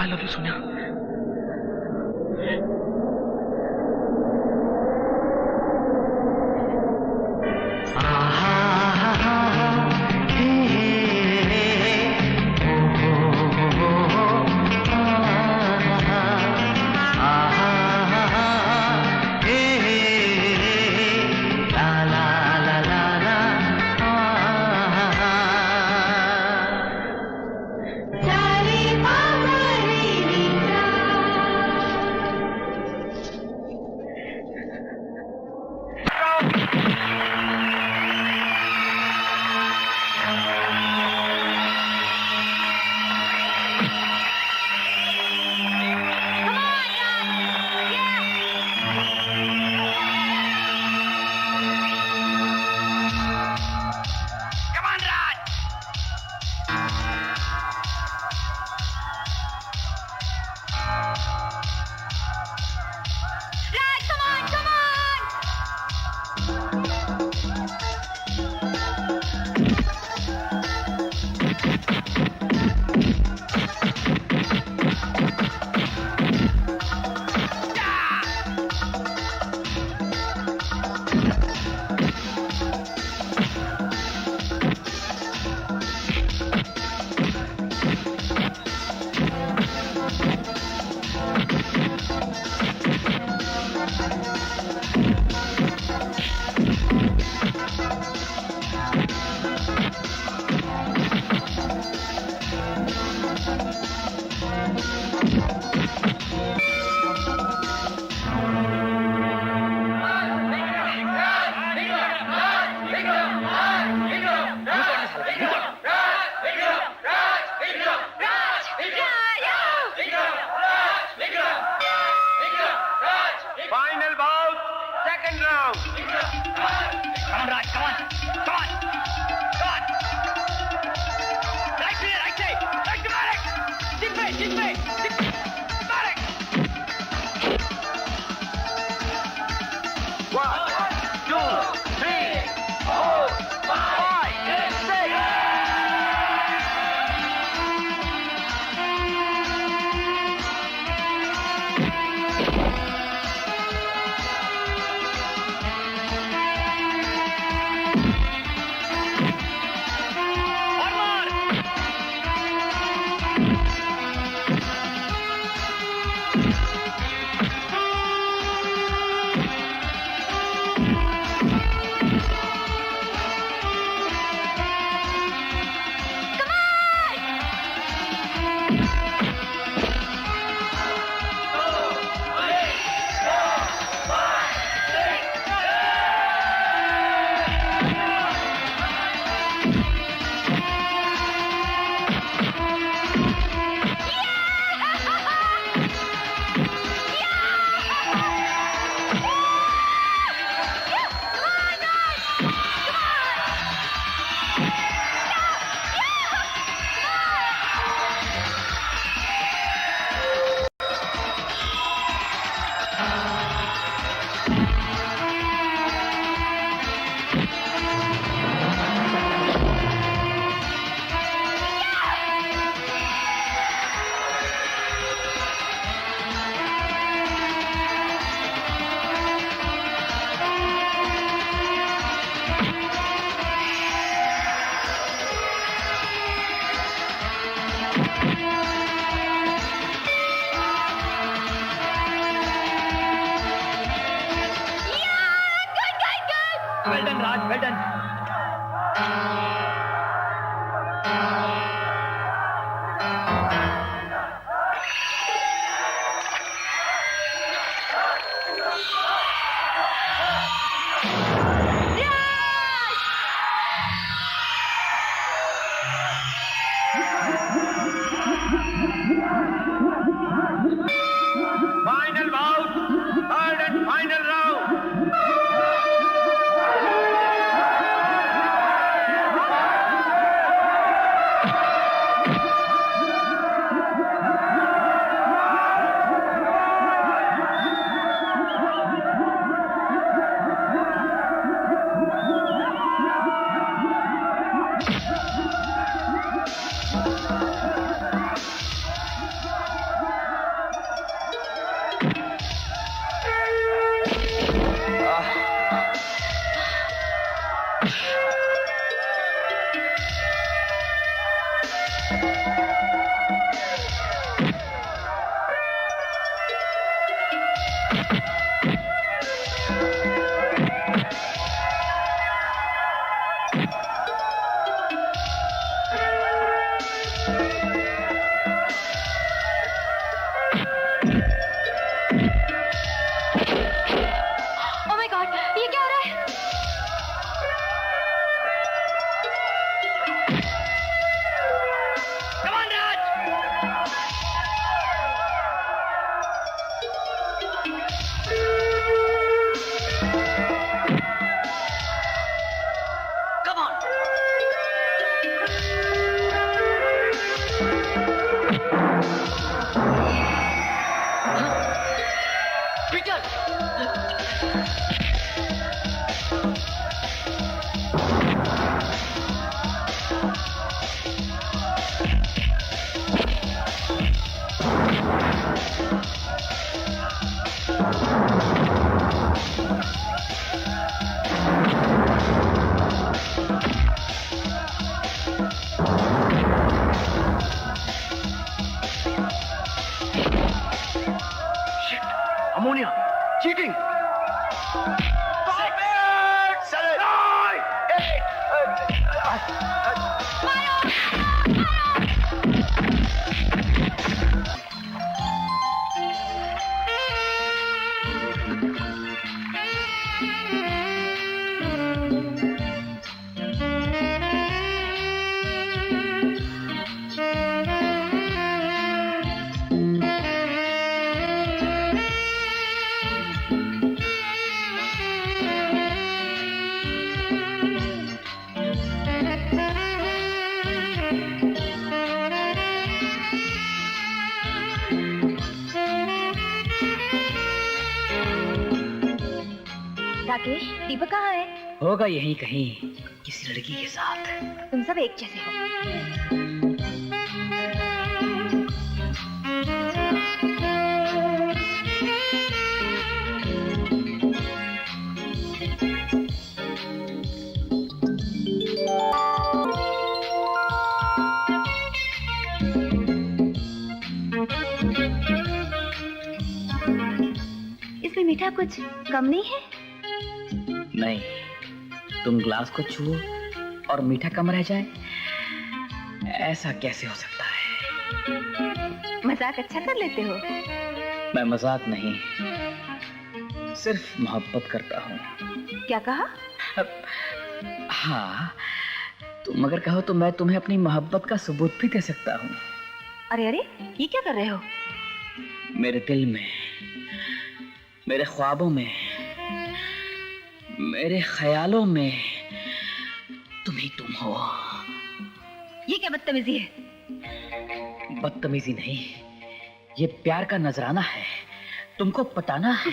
I love you Sonia. Well done, Raj. Well done. Final bout, third and final round. Ammonia! Cheating! Rakesh, Deepak कहाँ है? होगा यहीं कहीं किसी लड़की के साथ। तुम सब एक जैसे हो। इसमें मीठा कुछ कम नहीं है? नहीं, तुम ग्लास को छुओ और मीठा कम रह जाए, ऐसा कैसे हो सकता है? मजाक अच्छा कर लेते हो। मैं मजाक नहीं, सिर्फ मोहब्बत करता हूँ। क्या कहा? हाँ, तुम अगर कहो तो मैं तुम्हें अपनी मोहब्बत का सबूत भी दे सकता हूँ। अरे अरे, ये क्या कर रहे हो? मेरे दिल में, मेरे ख्वाबों में, मेरे ख्यालों में तुम ही तुम हो। ये क्या बदतमीजी है? बदतमीजी नहीं, ये प्यार का नजराना है, तुमको पटाना है।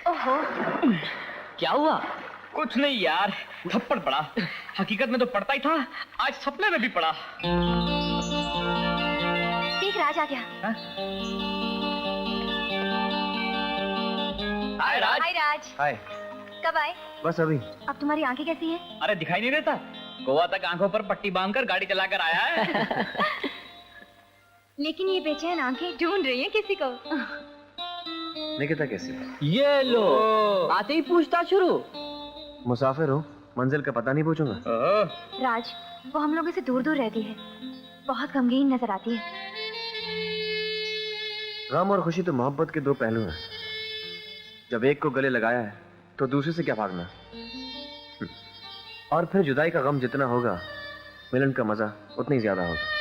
ओहो, क्या हुआ? कुछ नहीं यार, थप्पड़ पड़ा। हकीकत में तो पड़ता ही था, आज सपने में भी पड़ा। देख राज आ गया। हाय राज। हाय राज। हाय। कब आए? बस अभी। अब तुम्हारी आंखें कैसी हैं? अरे दिखाई नहीं देता? गोवा तक आंखों पर पट्टी बांधकर गाड़ी चलाकर आया है। लेकिन ये बेचैन आंखें ढूंढ रही हैं किसी को। निकिता कैसी? ये लो, आते ही पूछता शुरू। मुसाफिर हो, मंजिल का पता नहीं पूछूंगा। राज, वो हम लोगों से दूर दूर रहती है, बहुत गमगीन नजर आती है। गम और खुशी तो मोहब्बत के दो पहलू हैं। जब एक को गले लगाया है तो दूसरे से क्या भागना। और फिर जुदाई का गम जितना होगा, मिलन का मजा उतना ही ज्यादा होगा।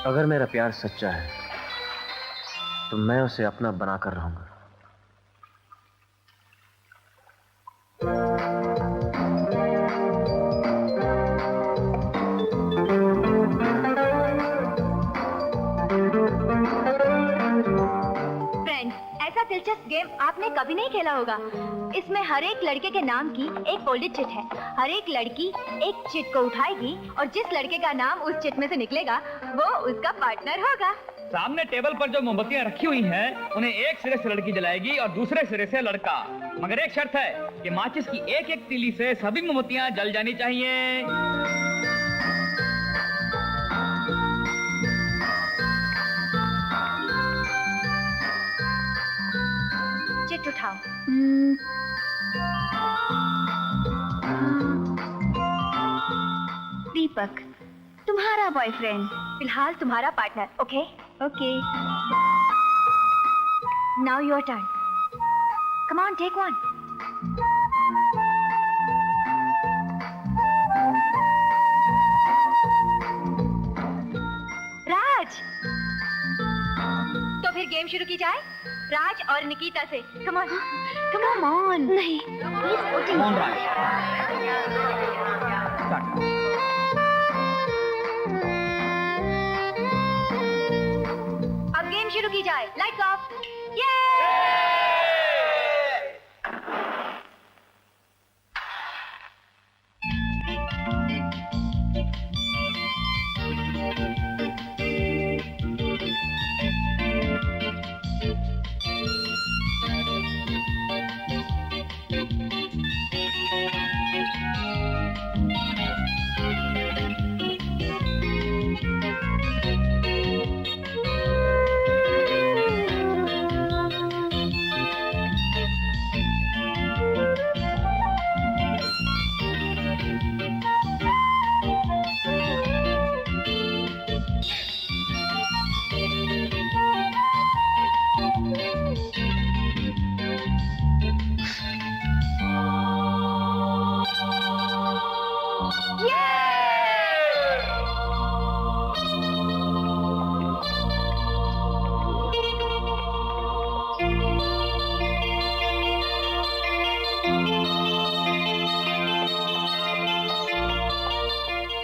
अगर मेरा प्यार सच्चा है तो मैं उसे अपना बनाकर रहूंगा। फ्रेंड्स, ऐसा दिलचस्प गेम आपने कभी नहीं खेला होगा। इसमें हर एक लड़के के नाम की एक फोल्डेड चिट है। हर एक लड़की एक चिट को उठाएगी और जिस लड़के का नाम उस चिट में से निकलेगा वो उसका पार्टनर होगा। सामने टेबल पर जो मोमबत्तियां रखी हुई हैं, उन्हें एक सिरे से लड़की जलाएगी और दूसरे सिरे से लड़का। मगर एक शर्त है कि माचिस की एक एक तीली से सभी मोमबत्तियां जल जानी चाहिए। उठाओ। दीपक, तुम्हारा बॉयफ्रेंड। फिलहाल तुम्हारा partner. Okay okay. Now your turn. Come on, take one. Raj, तो फिर गेम शुरू की जाए। राज और निकिता से। Come on, come on. नहीं, कौन राज? अब गेम शुरू की जाए। Lights off. ये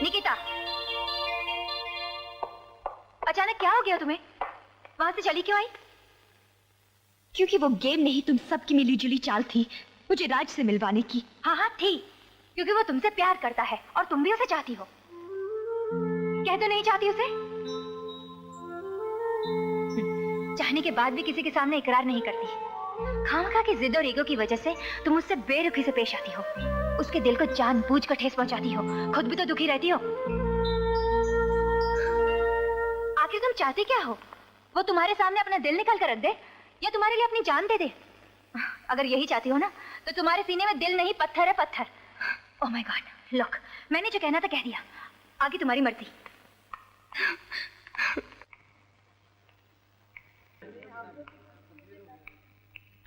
निकिता, अचानक क्या हो गया तुम्हें? वहां से चली क्यों आई? क्योंकि वो गेम नहीं, तुम सबकी मिलीजुली चाल थी मुझे राज से मिलवाने की। हाँ हाँ थी, क्योंकि वो तुमसे प्यार करता है और तुम भी उसे चाहती हो। कह तो नहीं चाहती उसे? चाहने के बाद भी किसी के सामने इकरार नहीं करती। खामखा की जिद और ईगो की वजह से तुम उससे बेरुखी से पेश आती हो। उसके दिल को जानबूझकर ठेस पहुंचाती हो, खुद भी तो दुखी रहती हो। आखिर तुम चाहती क्या हो? वो तुम्हारे सामने अपना दिल निकाल कर रख दे या तुम्हारे लिए अपनी जान दे दे? अगर यही चाहती हो ना, तो तुम्हारे सीने में दिल नहीं पत्थर है, पत्थर। ओह माय गॉड, लुक, मैंने जो कहना था कह दिया, आगे तुम्हारी मर्जी।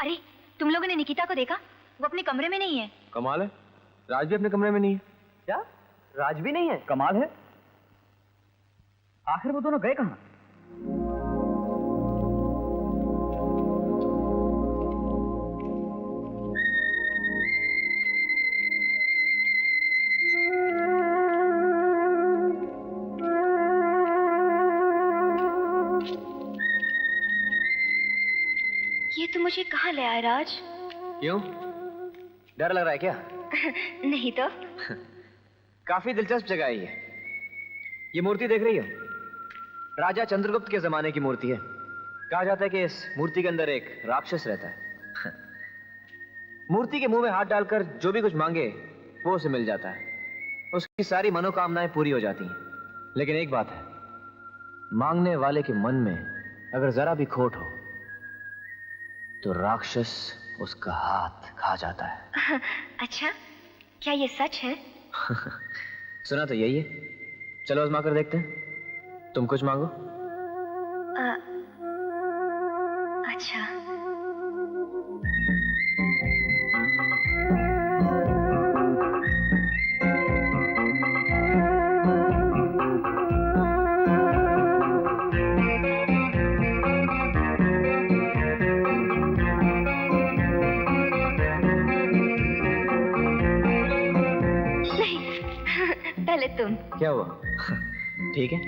अरे, तुम लोगों ने निकिता को देखा? वो अपने कमरे में नहीं है। कमाल है, राज भी अपने कमरे में नहीं है। क्या? राज भी नहीं है? कमाल है। आखिर वो दोनों गए कहाँ? ये तो मुझे कहाँ ले आए राज? क्यों, डर लग रहा है क्या? नहीं तो। काफी दिलचस्प जगह है ये मूर्ति देख रही हो? राजा चंद्रगुप्त के जमाने की मूर्ति है। कहा जाता है कि इस मूर्ति के अंदर एक राक्षस रहता है। मूर्ति के मुंह में हाथ डालकर जो भी कुछ मांगे वो उसे मिल जाता है। उसकी सारी मनोकामनाएं पूरी हो जाती हैं। लेकिन एक बात है, मांगने वाले के मन में अगर जरा भी खोट हो तो राक्षस उसका हाथ खा जाता है। अच्छा, क्या ये सच है? सुना तो यही है। चलो आजमा कर देखते हैं। तुम कुछ मांगो। अच्छा। पहले तुम। क्या हुआ? ठीक है।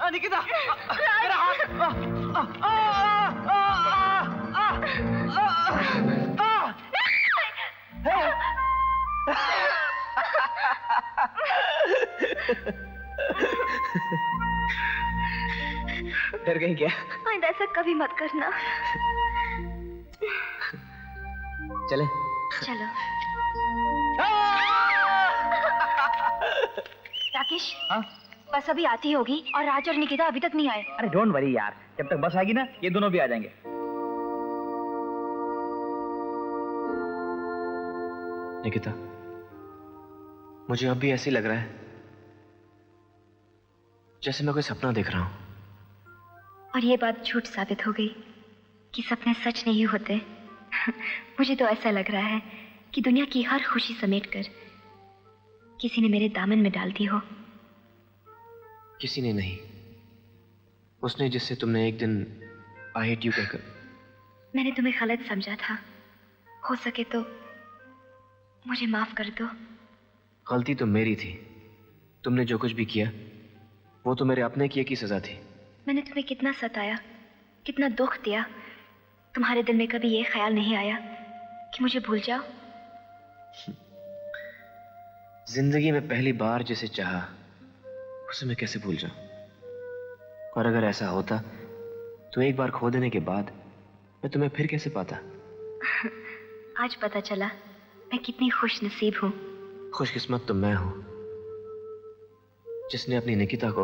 निकिता, मेरा हाथ। डर गई क्या? आइंदा ऐसा कभी मत करना। चले? चलो। राकेश। हाँ? बस अभी आती होगी और राज और निकिता अभी तक नहीं आए। अरे डोंट वरी यार, जब तक बस आएगी ना ये दोनों भी आ जाएंगे। निकिता, मुझे अब भी ऐसे लग रहा है जैसे मैं कोई सपना देख रहा हूं। और ये बात झूठ साबित हो गई कि सपने सच नहीं होते। मुझे तो ऐसा लग रहा है कि दुनिया की हर खुशी समेटकर किसी ने मेरे दामन में डाल दी हो। किसी ने नहीं, उसने जिससे तुमने एक दिन आई हेट यू कहकर। मैंने तुम्हें गलत समझा था, हो सके तो मुझे माफ कर दो। गलती तो मेरी थी, तुमने जो कुछ भी किया वो तो मेरे अपने किए की सजा थी। मैंने तुम्हें कितना सताया, कितना दुख दिया। तुम्हारे दिल में कभी ये ख्याल नहीं आया कि मुझे भूल जाओ? जिंदगी में पहली बार जिसे चाहा उसे मैं कैसे भूल जाऊं? और अगर ऐसा होता तो एक बार खो देने के बाद मैं तुम्हें फिर कैसे पाता? आज पता चला मैं कितनी खुश नसीब हूँ। खुशकिस्मत तो मैं हूं जिसने अपनी निकिता को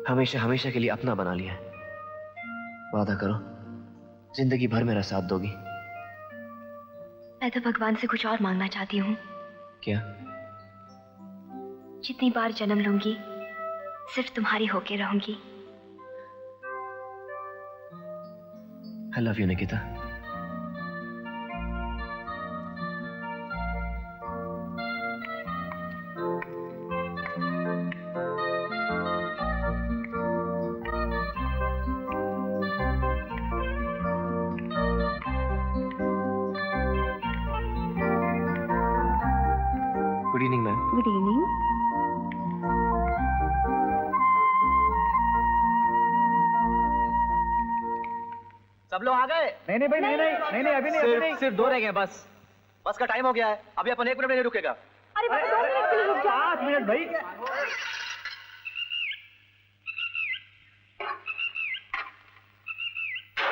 हमेशा हमेशा के लिए अपना बना लिया है। वादा करो जिंदगी भर मेरा साथ दोगी। मैं तो भगवान से कुछ और मांगना चाहती हूँ। क्या? जितनी बार जन्म लूंगी सिर्फ तुम्हारी होके रहूंगी। आई love you Nikita. Good evening ma'am. Good evening. सब लोग आ गए? नहीं भाई, नहीं अभी नहीं। सिर्फ दो रह गए बस का टाइम हो गया है। अभी अपन 1 मिनट नहीं रुकेगा। अरे 2 मिनट के लिए रुक जाओ। 5 मिनट भाई।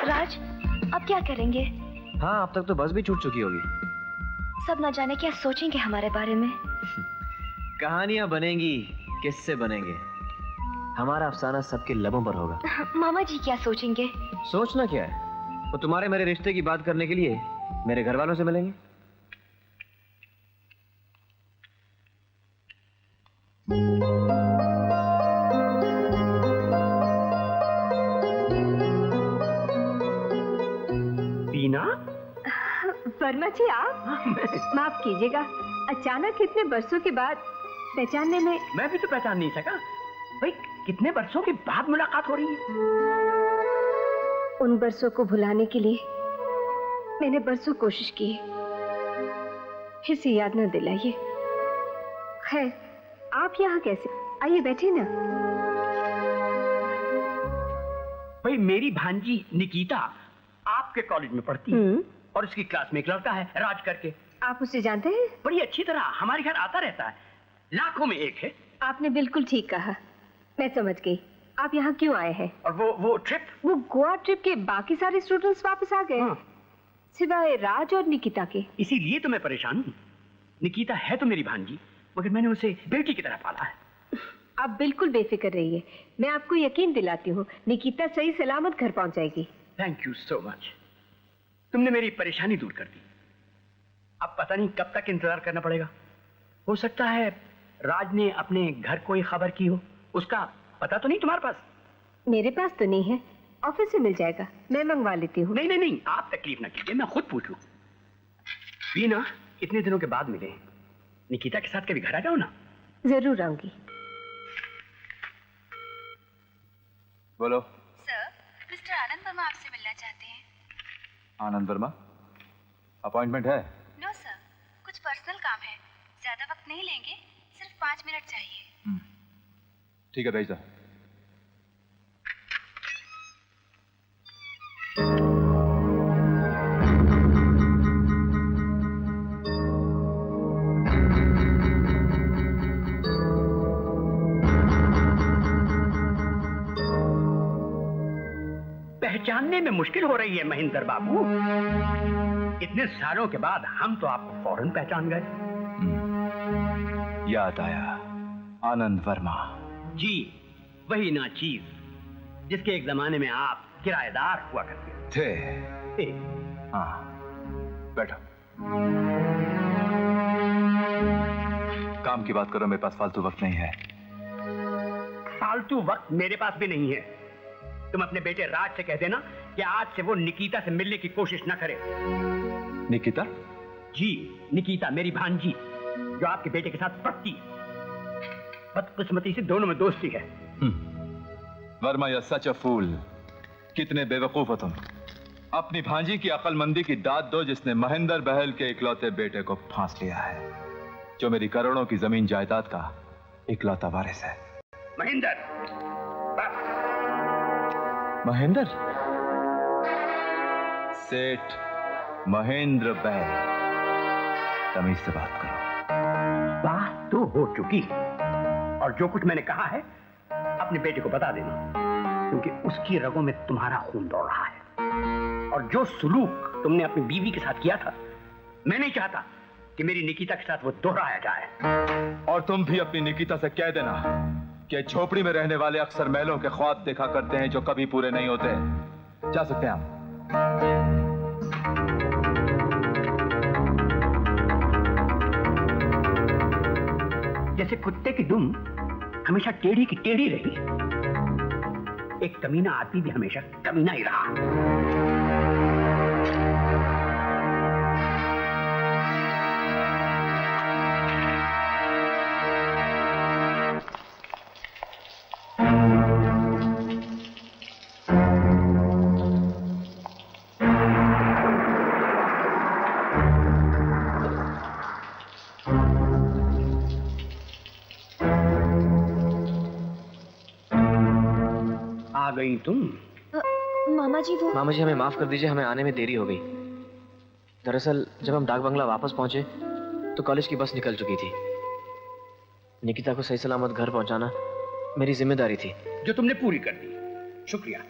राज, अब क्या करेंगे? हाँ, अब तक तो बस भी छूट चुकी होगी। सब ना जाने क्या सोचेंगे हमारे बारे में। कहानियां बनेंगी, किस्से बनेंगे, हमारा अफसाना सबके लबों पर होगा। मामा जी क्या सोचेंगे? सोचना क्या है, वो तुम्हारे मेरे रिश्ते की बात करने के लिए मेरे घर वालों से मिलेंगे। बीना? वर्मा जी आप? माफ कीजिएगा, अचानक इतने बरसों के बाद पहचानने में। मैं भी तो पहचान नहीं सका भाई, कितने बरसों के बाद मुलाकात हो रही है। उन बरसों को भुलाने के लिए मैंने बरसों कोशिश की, फिर से याद न दिलाइए। खैर, आप यहाँ कैसे? आइए बैठे ना। भाई मेरी भांजी निकिता आपके कॉलेज में पढ़ती है और उसकी क्लास में एक लड़का है राज करके। आप उसे जानते हैं? बड़ी अच्छी तरह, हमारे घर आता रहता है, लाखों में एक है। आपने बिल्कुल ठीक कहा, मैं समझ गई आप यहाँ क्यों आए हैं। और वो ट्रिप? वो गोवा ट्रिप के बाकी सारे स्टूडेंट्स वापस आ गए, सिवाय राज और निकिता के। इसीलिए तो मैं परेशान हूँ। निकिता है तो मेरी भांजी, मगर मैंने उसे बेटी की तरह पाला है। आप बिल्कुल बेफिक्र रहिए, मैं आपको यकीन दिलाती हूँ निकिता सही सलामत घर पहुँच जाएगी। थैंक यू सो मच, तुमने मेरी परेशानी दूर कर दी। अब पता नहीं कब तक इंतजार करना पड़ेगा। हो सकता है राज ने अपने घर कोई खबर की हो, उसका पता तो नहीं तुम्हारे पास? मेरे पास तो नहीं है, ऑफिस से मिल जाएगा, मैं मंगवा लेती हूँ। नहीं, आप तकलीफ ना कीजिए, मैं खुद पूछ लूं। बीना, इतने दिनों के बाद मिले, निकिता के साथ कभी घर आ जाओ ना। जरूर आऊंगी। बोलो। सर, मिस्टर आनंद वर्मा आपसे मिलना चाहते हैं। आनंद वर्मा? अपॉइंटमेंट है? नो सर, कुछ पर्सनल काम है, ज्यादा वक्त नहीं लेंगे, सिर्फ 5 मिनट चाहिए। ठीक है, भेज दो। समझने में मुश्किल हो रही है महेंद्र बाबू। इतने सालों के बाद हम तो आपको फौरन पहचान गए। याद आया, आनंद वर्मा। जी, वही ना चीज जिसके एक जमाने में आप किराएदार हुआ करते थे। हाँ, बैठो। काम की बात करो, मेरे पास फालतू वक्त नहीं है। फालतू वक्त मेरे पास भी नहीं है। तुम अपने बेटे राज से कह देना कि आज से वो निकिता से मिलने की कोशिश न करे। निकिता? जी, निकिता मेरी भांजी, जो आपके बेटे के साथ पढ़ती है। बदकिस्मती से दोनों में दोस्ती है। वर्मा, यू सच अ फूल। कितने बेवकूफ हो तुम। अपनी भांजी की अक्लमंदी की दाद दो, जिसने महेंद्र बहल के इकलौते बेटे को फांस लिया है, जो मेरी करोड़ों की जमीन जायदाद का इकलौता वारिस है। महेंद्र, महेंद्र? सेठ महेंद्र बहल, तमीज से बात करो। बात तो हो चुकी है, और जो कुछ मैंने कहा है अपने बेटे को बता देना, क्योंकि उसकी रगों में तुम्हारा खून दौड़ रहा है। और जो सुलूक तुमने अपनी बीवी के साथ किया था, मैं नहीं चाहता कि मेरी निकिता के साथ वो दोहराया जाए। और तुम भी अपनी निकिता से कह देना कि झोपड़ी में रहने वाले अक्सर महलों के ख्वाब देखा करते हैं जो कभी पूरे नहीं होते। जा सकते हैं आप। जैसे कुत्ते की दुम हमेशा टेढ़ी की टेढ़ी रही, एक कमीना आदमी भी हमेशा कमीना ही रहा। गई तुम? मामा जी वो। मामा जी हमें माफ कर दीजिए, हमें आने में देरी हो गई। दरअसल जब हम डाक बंगला वापस पहुंचे तो कॉलेज की बस निकल चुकी थी। निकिता को सही सलामत घर पहुंचाना मेरी जिम्मेदारी थी, जो तुमने पूरी कर दी। शुक्रिया।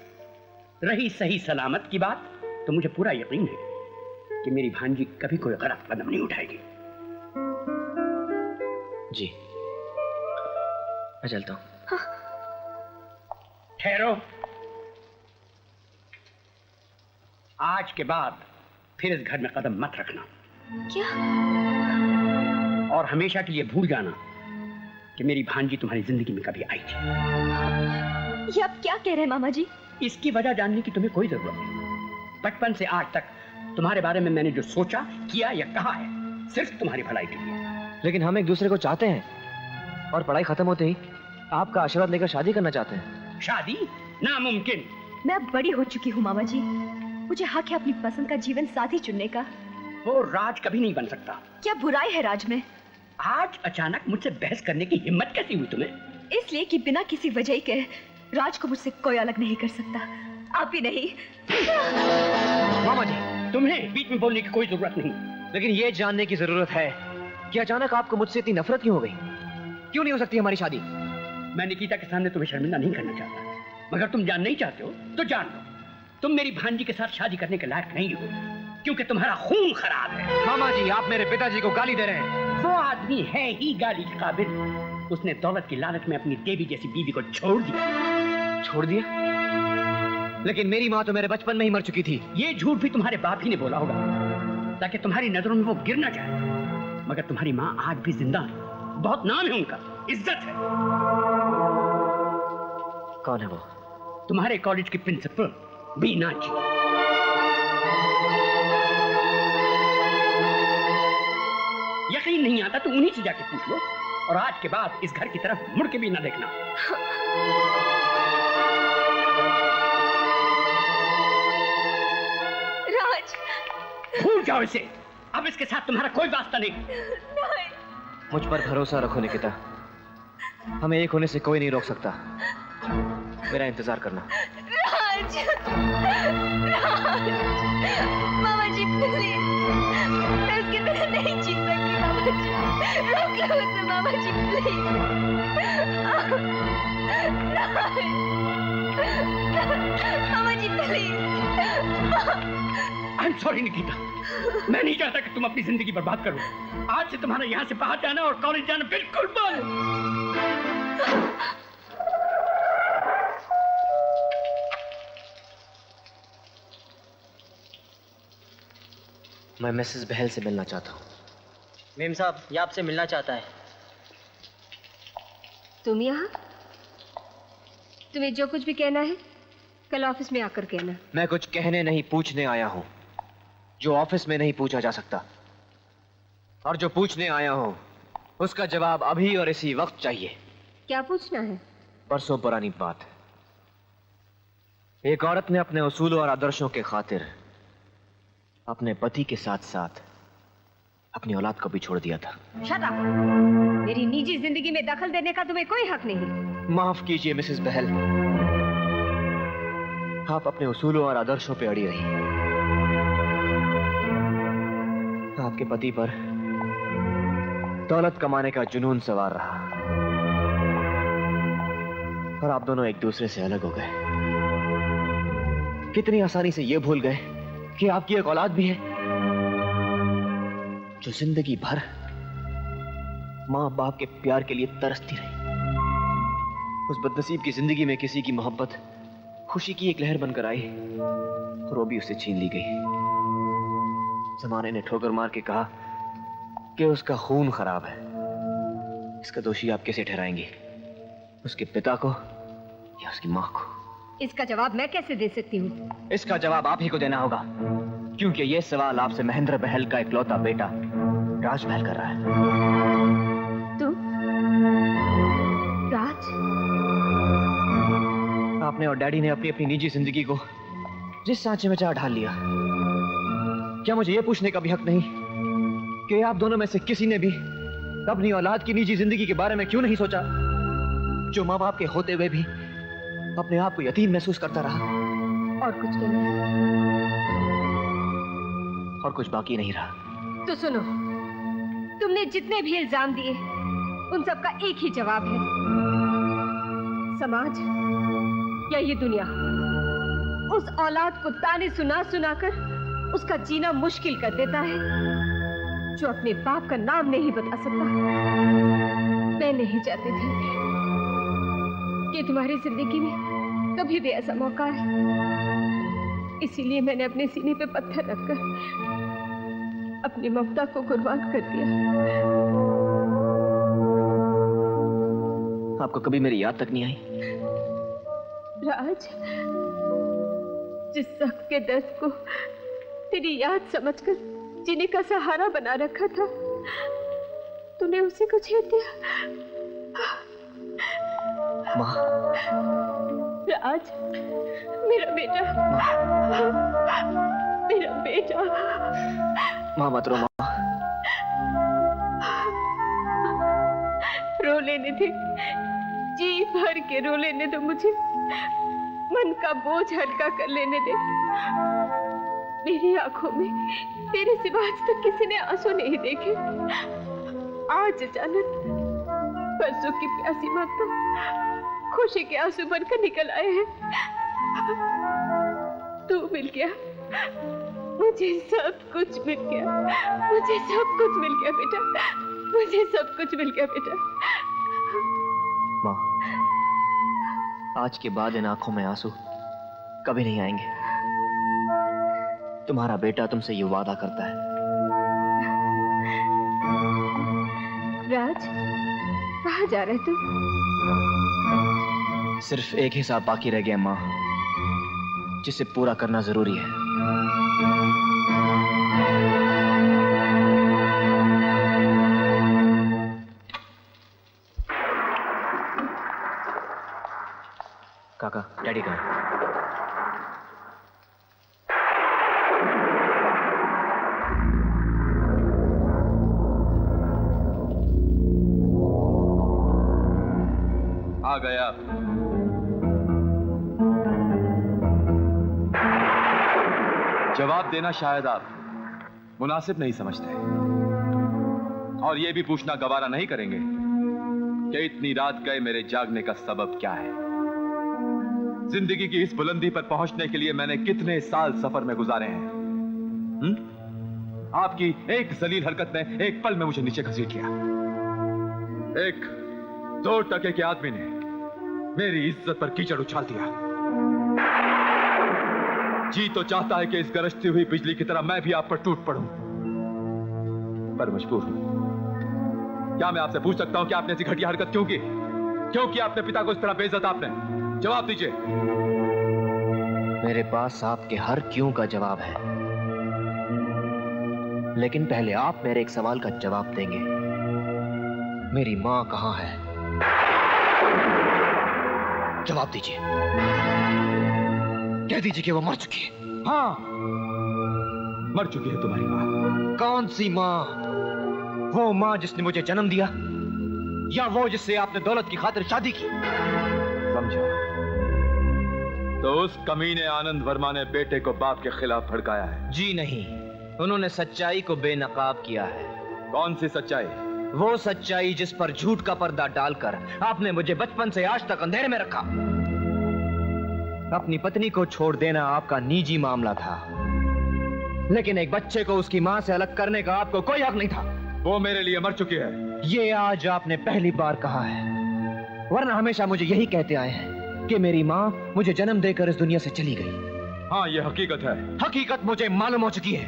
रही सही सलामत की बात, तो मुझे पूरा यकीन है कि मेरी भांजी कभी कोई गलत कदम नहीं उठाएगी। जी, मैं चलता हूं। ठहरो। आज के बाद फिर इस घर में कदम मत रखना। क्या? और हमेशा के लिए भूल जाना कि मेरी भांजी तुम्हारी जिंदगी में कभी आई थी। ये आप क्या कह रहे हैं मामा जी? इसकी वजह जानने की तुम्हें कोई जरूरत नहीं। बचपन से आज तक तुम्हारे बारे में मैंने जो सोचा, किया या कहा है, सिर्फ तुम्हारी भलाई के लिए। लेकिन हम एक दूसरे को चाहते हैं और पढ़ाई खत्म होते ही आपका आशीर्वाद लेकर शादी करना चाहते हैं। शादी? नामुमकिन। मैं अब बड़ी हो चुकी हूँ मामा जी, मुझे हक है अपनी पसंद का जीवन साथी चुनने का। वो राज कभी नहीं बन सकता। क्या बुराई है राज में? आज अचानक मुझसे बहस करने की हिम्मत कैसी हुई तुम्हें? इसलिए कि बिना किसी वजह के राज को मुझसे कोई अलग नहीं कर सकता। आप भी नहीं। मामा जी, तुम्हें बीच में बोलने की कोई जरूरत नहीं। लेकिन ये जानने की जरूरत है कि अचानक आपको मुझसे इतनी नफरत क्यों हो गई? क्यों नहीं हो सकती हमारी शादी? मैं निकिता के सामने तुम्हें शर्मिंदा नहीं करना चाहता, मगर तुम जान नहीं चाहते हो तो जान लो, तुम मेरी भांजी के साथ शादी करने के लायक नहीं हो, क्योंकि तुम्हारा खून खराब है। मामा जी, आप मेरे पिताजी को गाली दे रहे हैं। वो आदमी है ही गाली के काबिल। उसने दौलत की लालच में अपनी देवी जैसी बीवी को छोड़ दिया। छोड़ दिया? लेकिन मेरी माँ तो मेरे बचपन में ही मर चुकी थी। ये झूठ भी तुम्हारे बाप ही ने बोला होगा, ताकि तुम्हारी नजरों में वो गिर ना जाए। मगर तुम्हारी माँ आज भी जिंदा है, बहुत नाम है उनका, इज्जत है। कौन है वो? तुम्हारे कॉलेज की प्रिंसिपल बीना जी। यकीन नहीं आता तो उन्हीं से जाके पूछ लो, और आज के बाद इस घर की तरफ मुड़ के भी ना देखना। राज, भूल जाओ इसे। अब इसके साथ तुम्हारा कोई वास्ता नहीं। मुझ पर भरोसा रखो निकिता, हमें एक होने से कोई नहीं रोक सकता। मेरा इंतजार करना। राज, राज, मामा जी प्लीज, मैं उसके बिना नहीं जी सकती। मामा जी रोक लो उसे, मामा जी प्लीज। राज, मामा जी please. I am sorry Nikita, मैं नहीं चाहता कि तुम अपनी जिंदगी बर्बाद करो। आज से तुम्हारा यहाँ से बाहर जाना और कॉलेज जाना बिल्कुल बंद। मैं मिसेस बहल से मिलना चाहता हूँ। मेम साहब, ये आपसे मिलना चाहता है। तुम यहाँ? तुम्हें जो कुछ भी कहना है कल ऑफिस में आकर कहना। मैं कुछ कहने नहीं पूछने आया हूँ, जो ऑफिस में नहीं पूछा जा सकता। और जो पूछने आया हूँ उसका जवाब अभी और इसी वक्त चाहिए। क्या पूछना है? बरसों पुरानी बात। एक औरत ने अपने उसूलों और आदर्शों के खातिर अपने पति के साथ साथ अपनी औलाद को भी छोड़ दिया था। Shut up! मेरी निजी जिंदगी में दखल देने का तुम्हें कोई हक नहीं। माफ कीजिए मिसेस बहल, आप अपने उसूलों और आदर्शों पे अड़ी रही। आपके पति पर दौलत कमाने का जुनून सवार रहा और आप दोनों एक दूसरे से अलग हो गए। कितनी आसानी से ये भूल गए कि आपकी एक औलाद भी है जो जिंदगी भर मां बाप के प्यार के लिए तरसती रही। उस बदनसीब की जिंदगी में किसी की मोहब्बत खुशी की एक लहर बनकर आई और वो भी उससे छीन ली गई। जमाने ने ठोकर मार के कहा कि उसका खून खराब है। इसका दोषी आप कैसे ठहराएंगे? उसके पिता को या उसकी मां को? इसका जवाब मैं कैसे दे सकती हूँ? इसका जवाब आप ही को देना होगा, क्योंकि ये सवाल आपसे महेंद्र बहल का इकलौता बेटा राज बहल कर रहा है। तुम? राज? आपने और डैडी ने अपनी अपनी निजी जिंदगी को जिस सांचे में चाह ढाल लिया। क्या मुझे यह पूछने का भी हक नहीं कि आप दोनों में से किसी ने भी अपनी औलाद की निजी जिंदगी के बारे में क्यों नहीं सोचा, जो माँ बाप के होते हुए भी अपने आप को यतीम महसूस करता रहा? और कुछ कहना? और कुछ बाकी नहीं रहा। तो सुनो, तुमने जितने भी इल्जाम दिए उन सब का एक ही जवाब है। समाज या ये दुनिया उस औलाद को ताने सुना सुनाकर उसका जीना मुश्किल कर देता है जो अपने बाप का नाम नहीं बता सकता। मैं नहीं चाहती थी कि तुम्हारी जिंदगी में कभी भी ऐसा मौका है, इसीलिए मैंने अपने सीने पे पत्थर रखकर अपनी ममता को कुर्बान कर दिया। आपको कभी मेरी याद तक नहीं आई? राज, जिस शख्स के दर्द को तेरी याद समझकर जीने का सहारा बना रखा था, तूने उसी को छेड़ दिया। माँ। राज, मेरा बेटा, मेरा बेटा। माँ मत रो माँ। रो लेने दे, जी भर के रो लेने दो मुझे, मन का बोझ हल्का कर लेने दे। मेरी आंखों में तेरे सिवा आज तक किसी ने आंसू नहीं देखे। आज अचानक परसों की प्यासी ममता खुशी के आंसू बनकर निकल आए हैं। तू मिल गया, मुझे सब कुछ मिल गया, मुझे सब कुछ मिल गया बेटा, मुझे सब कुछ मिल गया बेटा। माँ, आज के बाद इन आंखों में आंसू कभी नहीं आएंगे। तुम्हारा बेटा तुमसे ये वादा करता है। राज, कहाँ जा रहे तुम? सिर्फ एक हिसाब बाकी रह गया माँ, जिसे पूरा करना जरूरी है। काका, डैडी कहाँ है? आ गया। जवाब देना शायद आप मुनासिब नहीं समझते और ये भी पूछना गवारा नहीं करेंगे कि इतनी रात गए मेरे जागने का सबब क्या है। जिंदगी की इस बुलंदी पर पहुंचने के लिए मैंने कितने साल सफर में गुजारे हैं। आपकी एक जलील हरकत ने एक पल में मुझे नीचे घसीट लिया। एक 2 टके के आदमी ने मेरी इज्जत पर कीचड़ उछाल दिया। जी तो चाहता है कि इस गरजती हुई बिजली की तरह मैं भी आप पर टूट पड़ूं, पर मजबूर हूं। क्या मैं आपसे पूछ सकता हूं कि आपने ऐसी घटिया हरकत क्यों की? क्यों किया अपने पिता को इस तरह बेइज्जत आपने? जवाब दीजिए। मेरे पास आपके हर क्यों का जवाब है, लेकिन पहले आप मेरे एक सवाल का जवाब देंगे। मेरी मां कहां है? जवाब दीजिए। कह दीजिए कि वो मर चुकी है। हाँ, मर चुकी है तुम्हारी मां। कौन सी मां? वो मां जिसने मुझे जन्म दिया, या वो जिससे आपने दौलत की खातिर शादी की? समझा। तो उस कमीने आनंद वर्मा ने बेटे को बाप के खिलाफ भड़काया है? जी नहीं, उन्होंने सच्चाई को बेनकाब किया है। कौन सी सच्चाई? वो सच्चाई जिस पर झूठ का पर्दा डालकर आपने मुझे बचपन से आज तक अंधेरे में रखा। अपनी पत्नी को छोड़ देना आपका निजी मामला था, लेकिन एक बच्चे को उसकी मां से अलग करने का आपको कोई हक नहीं था। वो मेरे लिए मर चुकी है। ये आज आपने पहली बार कहा है, वरना हमेशा मुझे यही कहते आए हैं कि मेरी मां मुझे जन्म देकर इस दुनिया से चली गई। हाँ, ये हकीकत है। हकीकत मुझे मालूम हो चुकी है।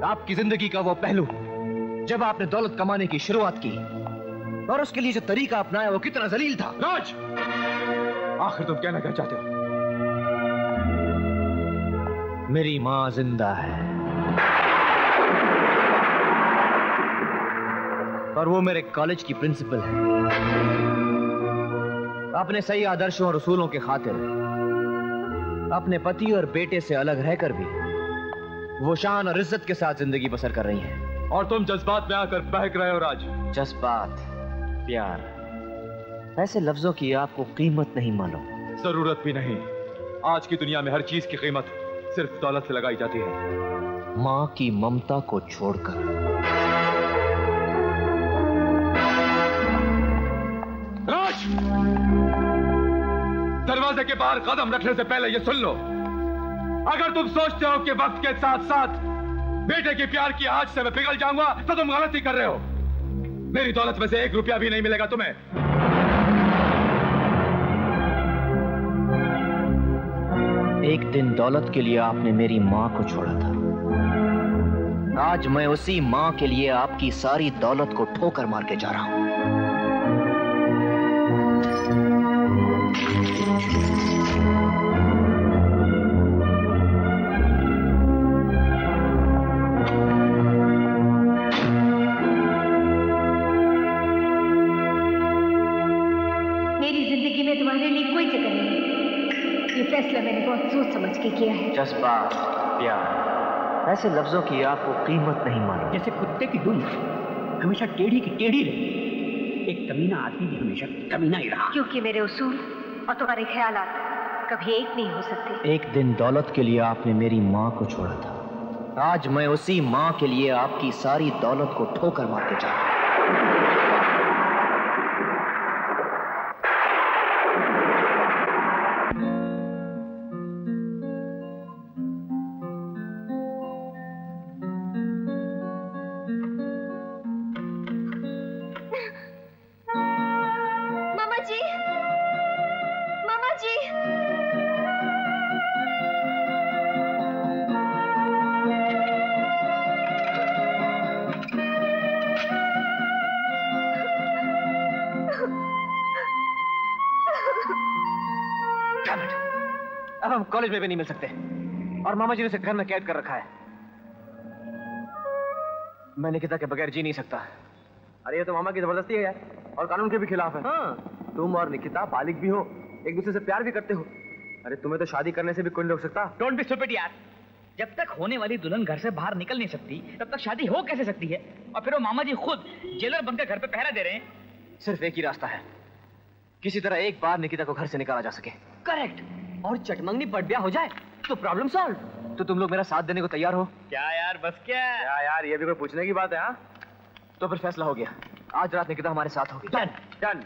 आपकी जिंदगी का वो पहलू जब आपने दौलत कमाने की शुरुआत की, और उसके लिए जो तरीका अपनाया वो कितना जलील था। राज, आखिर तुम कहना क्या चाहते हो? मेरी मां जिंदा है, और वो मेरे कॉलेज की प्रिंसिपल है। अपने सही आदर्शों और उसूलों के खातिर अपने पति और बेटे से अलग रहकर भी वो शान और इज्जत के साथ जिंदगी बसर कर रही हैं। और तुम जज्बात में आकर बहक रहे हो राज। जज्बात, प्यार, ऐसे लफ्जों की आपको कीमत नहीं मालूम। जरूरत भी नहीं। आज की दुनिया में हर चीज की कीमत सिर्फ दौलत से लगाई जाती है। मां की ममता को छोड़कर। राज, दरवाजे के बाहर कदम रखने से पहले ये सुन लो। अगर तुम सोचते हो कि वक्त के साथ साथ बेटे के प्यार की आग से मैं पिघल जाऊंगा, तो तुम गलती कर रहे हो। मेरी दौलत में से 1 रुपया भी नहीं मिलेगा तुम्हें। एक दिन दौलत के लिए आपने मेरी मां को छोड़ा था। आज मैं उसी मां के लिए आपकी सारी दौलत को ठोकर मार के जा रहा हूं। तुम्हारे लिए कोई जगह नहीं। ये फैसला मैंने बहुत सोच समझ के किया है। जज्बात, प्यार, ऐसे लफ्जों की आपको कीमत नहीं मालूम। जैसे कुत्ते की दुम हमेशा टेढ़ी की टेढ़ी रही, एक कमीना आदमी भी हमेशा कमीना ही रहा। क्योंकि मेरे उसूल और तुम्हारे ख्यालात कभी एक नहीं हो सकते। एक दिन दौलत के लिए आपने मेरी मां को छोड़ा था। आज मैं उसी मां के लिए आपकी सारी दौलत को ठोकर मार के जा रहा हूं। अब हम कॉलेज में भी नहीं मिल सकते, और मामा जी ने उसे घर में कैद कर रखा है। मैं निकिता के बगैर जी नहीं सकता। अरे ये तो मामा की जबरदस्ती है यार, और कानून के भी खिलाफ है। हाँ, तुम और निकिता बालिग भी हो, एक दूसरे से प्यार भी करते हो। अरे तुम्हें तो शादी करने से भी कोई नहीं रोक सकता। डोंट बी स्टूपिड यार। जब तक होने वाली दुल्हन घर से बाहर निकल नहीं सकती, तब तक शादी हो कैसे सकती है? और फिर वो मामा जी खुद जेलर बनकर घर पे पहरा दे रहे हैं। सिर्फ एक ही रास्ता है, किसी तरह एक बार निकिता को घर से निकाला जा सके। करेक्ट, और चटमंगनी पट ब्याह हो जाए तो प्रॉब्लम सॉल्व। तो तुम लोग मेरा साथ देने को तैयार हो? क्या यार, बस क्या यार ये भी कोई पूछने की बात है? हाँ, तो फिर फैसला हो गया, आज रात निकिता हमारे साथ होगी। डन।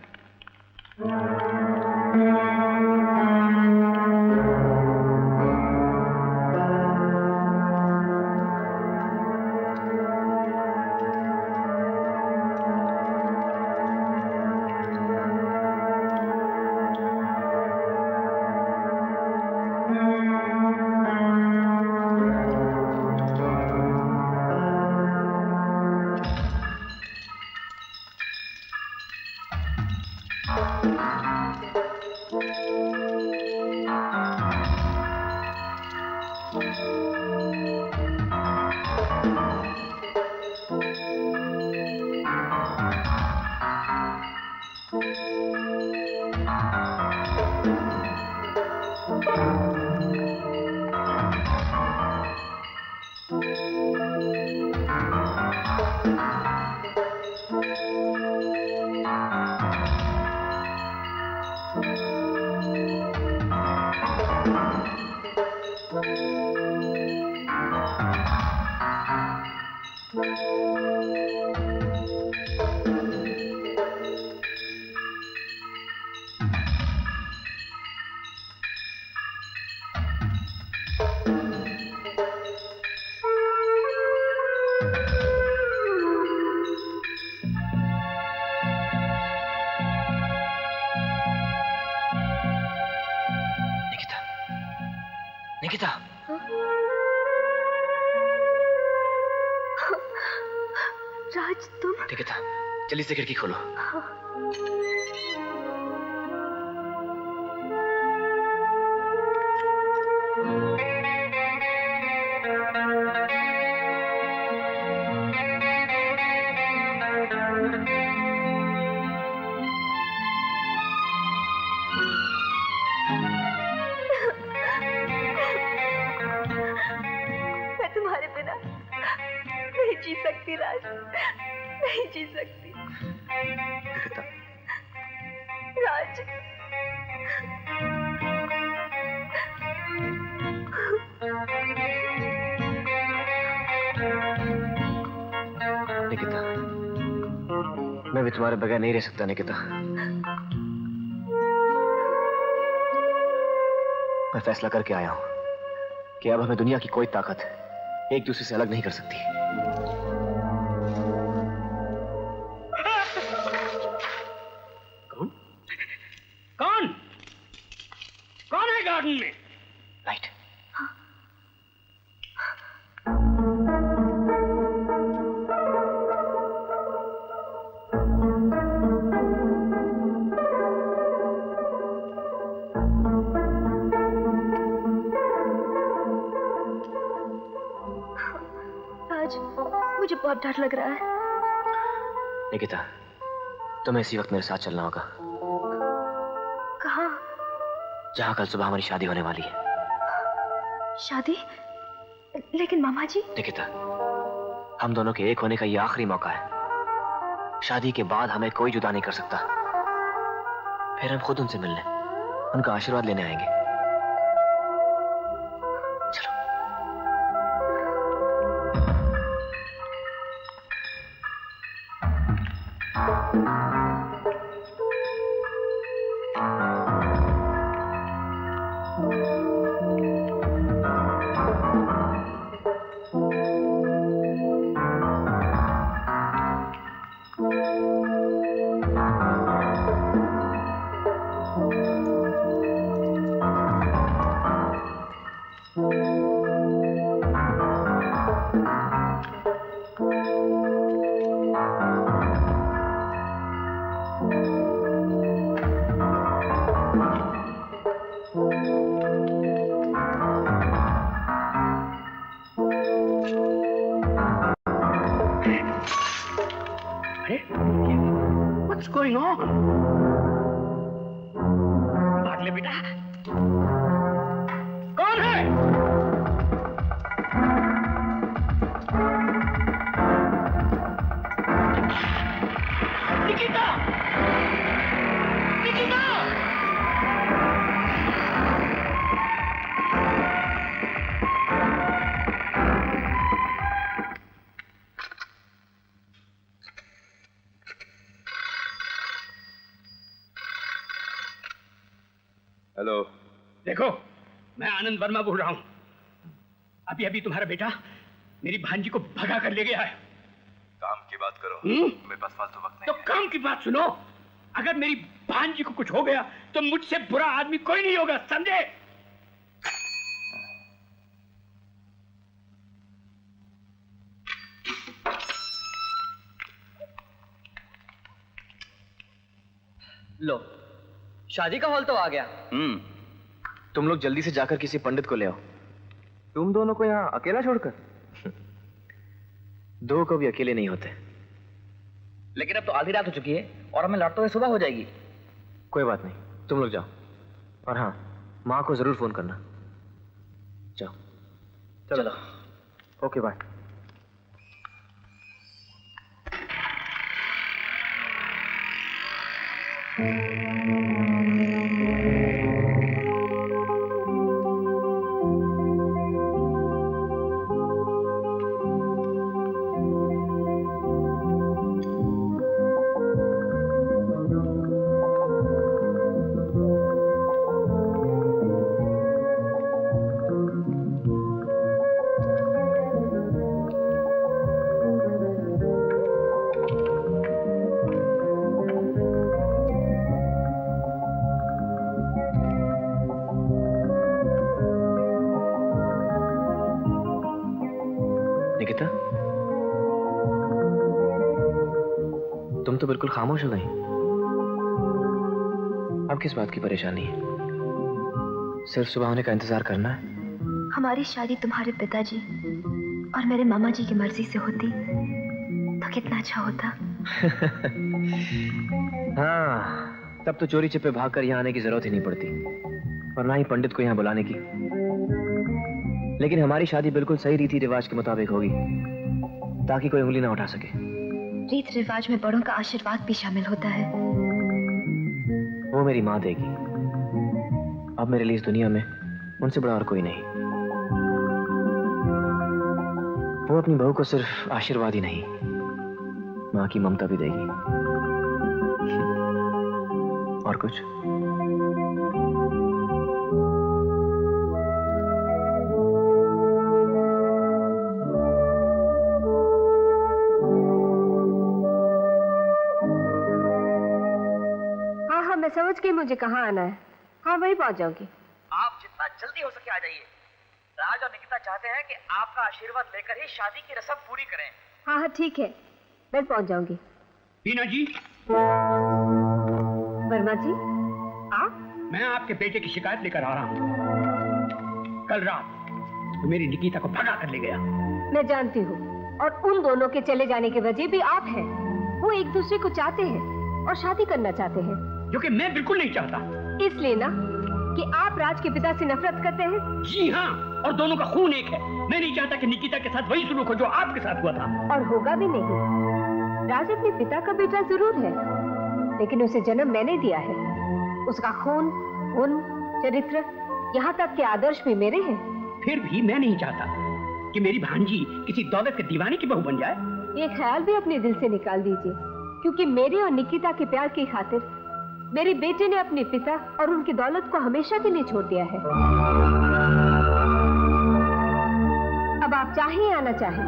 निकिता, राज तुम? निकिता, जल्दी से खिड़की खोलो। मैं तुम्हारे बिना नहीं जी सकती राज, नहीं जी सकती। निकिता, राज, निकिता, मैं भी तुम्हारे बगैर नहीं रह सकता निकिता। मैं फैसला करके आया हूं कि अब हमें दुनिया की कोई ताकत एक दूसरे से अलग नहीं कर सकती। कौन? कौन? कौन है गार्डन में? लाइट। राज, मुझे बहुत डर लग रहा है। निकिता, तुम्हें इसी वक्त मेरे साथ चलना होगा। कहाँ? जहां कल सुबह हमारी शादी होने वाली है। शादी? लेकिन मामा जी। निकिता, हम दोनों के एक होने का ये आखिरी मौका है। शादी के बाद हमें कोई जुदा नहीं कर सकता। फिर हम खुद उनसे मिलने, उनका आशीर्वाद लेने आएंगे। चलो। What's going on? भाग ले बेटा। कौन है? निकिता! निकिता! हेलो। देखो, मैं आनंद वर्मा बोल रहा हूं। अभी अभी तुम्हारा बेटा मेरी भांजी को भगा कर ले गया है। काम की बात करो। मेरे पास फालतू वक्त नहीं तो काम की बात सुनो। अगर मेरी भांजी को कुछ हो गया तो मुझसे बुरा आदमी कोई नहीं होगा, समझे? लो, शादी का हॉल तो आ गया। तुम लोग जल्दी से जाकर किसी पंडित को ले आओ। तुम दोनों को यहाँ अकेला छोड़कर? दो कभी अकेले नहीं होते। लेकिन अब तो आधी रात हो चुकी है और हमें लौटते हुए सुबह हो जाएगी। कोई बात नहीं, तुम लोग जाओ। और हाँ, माँ को जरूर फोन करना। जाओ। चलो। Okay bye. निकिता, तुम तो बिल्कुल खामोश हो गई। अब किस बात की परेशानी है? सिर्फ सुबह होने का इंतजार करना है? हमारी शादी तुम्हारे पिताजी और मेरे मामा जी की मर्जी से होती तो कितना अच्छा होता। हाँ, तब तो चोरी छिपे भागकर यहाँ आने की जरूरत ही नहीं पड़ती और ना ही पंडित को यहाँ बुलाने की। लेकिन हमारी शादी बिल्कुल सही रीति रिवाज के मुताबिक होगी ताकि कोई उंगली ना उठा सके। रीत रिवाज में बड़ों का आशीर्वाद भी शामिल होता है। वो मेरी माँ देगी। अब मेरे लिए इस दुनिया में उनसे बड़ा और कोई नहीं। वो अपनी बहू को सिर्फ आशीर्वाद ही नहीं, माँ की ममता भी देगी। और कुछ? मैं समझ गई मुझे कहाँ आना है। हाँ, वही पहुंच जाऊंगी। आप जितना जल्दी हो सके आ जाइए। राज और निकिता चाहते हैं कि आपका आशीर्वाद लेकर ही शादी की रस्म पूरी करें। हाँ हाँ ठीक है, मैं पहुंच जाऊंगी। टीना जी। वर्मा जी, आप? मैं आपके बेटे की शिकायत लेकर आ रहा हूँ। कल रात मेरी निकिता को भगा कर ले गया। मैं जानती हूँ, और उन दोनों के चले जाने की वजह भी आप हैं। वो एक दूसरे को चाहते हैं और शादी करना चाहते हैं। जो कि मैं बिल्कुल नहीं चाहता। इसलिए ना कि आप राज के पिता से नफरत करते हैं। जी हाँ, और दोनों का खून एक है। मैं नहीं चाहता कि निकिता के साथ वही सुलूक हो जो आपके साथ हुआ था। और होगा भी नहीं। राज अपने पिता का बेटा जरूर है, लेकिन उसे जन्म मैंने दिया है। उसका खून, गुण, चरित्र, यहाँ तक के आदर्श भी मेरे हैं। फिर भी मैं नहीं चाहता कि मेरी भांजी किसी दौलत के दीवाने की बहू बन जाए। ये ख्याल भी अपने दिल से निकाल दीजिए, क्योंकि मेरे और निकिता के प्यार की खातिर मेरे बेटे ने अपने पिता और उनकी दौलत को हमेशा के लिए छोड़ दिया है। अब आप चाहे या ना चाहे,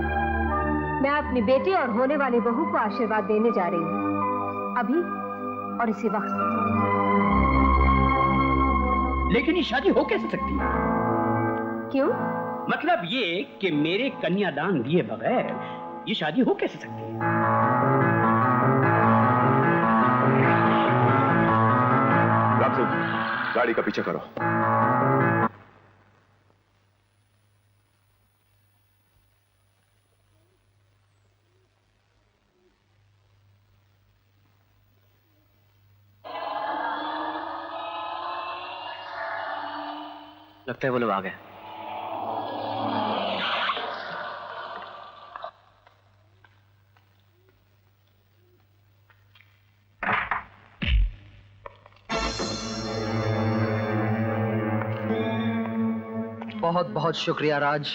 मैं अपने बेटे और होने वाली बहू को आशीर्वाद देने जा रही हूँ, अभी और इसी वक्त। लेकिन ये शादी हो कैसे सकती है? क्यों? मतलब ये कि मेरे कन्यादान दिए बगैर ये शादी हो कैसे सकती है? गाड़ी का पीछा करो। लगता है वो लोग आ गए। बहुत बहुत शुक्रिया राज।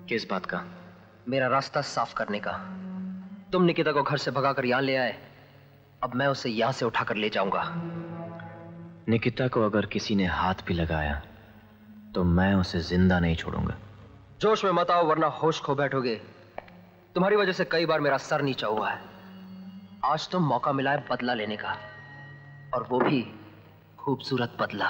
किस बात का? मेरा रास्ता साफ करने का। तुम निकिता को घर से भगाकर यहाँ ले आए, अब मैं उसे यहाँ से उठाकर ले जाऊंगा। निकिता को अगर किसी ने हाथ भी लगाया तो मैं उसे जिंदा नहीं छोड़ूंगा। जोश में मत आओ वरना होश खो बैठोगे। तुम्हारी वजह से कई बार मेरा सर नीचा हुआ है। आज तो मौका मिला है बदला लेने का, और वो भी खूबसूरत बदला।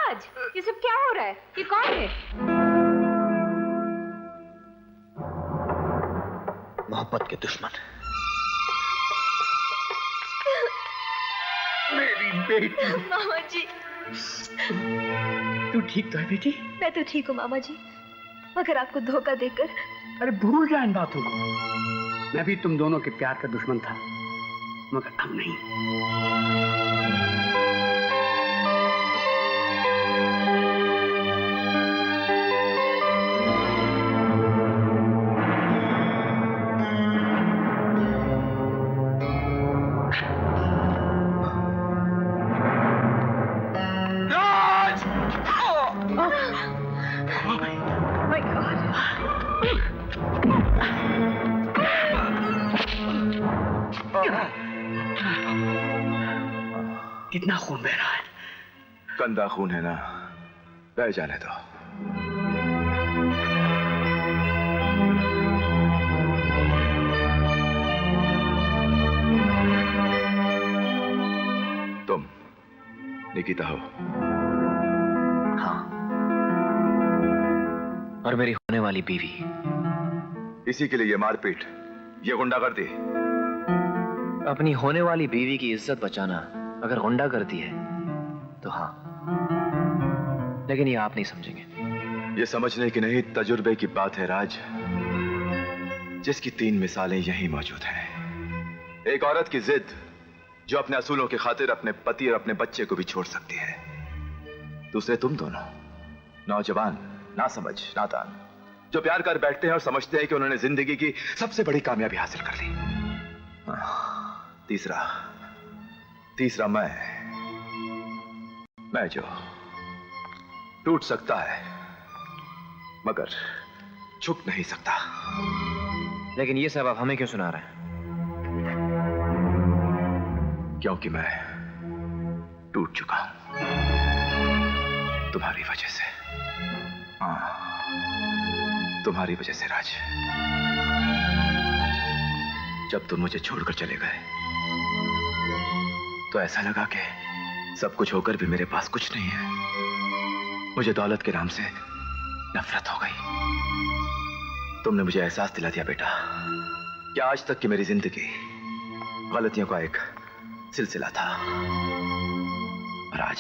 राज, ये सब क्या हो रहा है? ये कौन है? मोहब्बत के दुश्मन। मेरी बेटी। मामा जी। तू ठीक तो है बेटी? मैं तो ठीक हूँ मामा जी, मगर आपको धोखा देकर। अरे भूल जा इन बातों को। मैं भी तुम दोनों के प्यार का दुश्मन था, मगर अब नहीं। कितना खून बह रहा है? गंदा खून है ना, बह जाने दो। तुम निकिता हो? हाँ, और मेरी होने वाली बीवी। इसी के लिए ये मारपीट, ये गुंडागर्दी? अपनी होने वाली बीवी की इज्जत बचाना अगर गुंडागर्दी है तो हाँ, लेकिन ये आप नहीं समझेंगे। ये समझने की नहीं, तजुर्बे की बात है राज, जिसकी 3 मिसालें यहीं मौजूद हैं। एक औरत की जिद जो अपने असूलों की खातिर अपने पति और अपने बच्चे को भी छोड़ सकती है। दूसरे तुम दोनों, नौजवान, नासमझ, नादान, जो प्यार कर बैठते हैं और समझते हैं कि उन्होंने जिंदगी की सबसे बड़ी कामयाबी हासिल कर ली। तीसरा मैं जो टूट सकता है मगर झुक नहीं सकता। लेकिन ये सब आप हमें क्यों सुना रहे हैं? क्योंकि मैं टूट चुका हूं तुम्हारी वजह से। हाँ, तुम्हारी वजह से राज। जब तुम मुझे छोड़कर चले गए तो ऐसा लगा कि सब कुछ होकर भी मेरे पास कुछ नहीं है। मुझे दौलत के नाम से नफरत हो गई। तुमने मुझे एहसास दिला दिया बेटा कि आज तक की मेरी जिंदगी गलतियों का एक सिलसिला था, और आज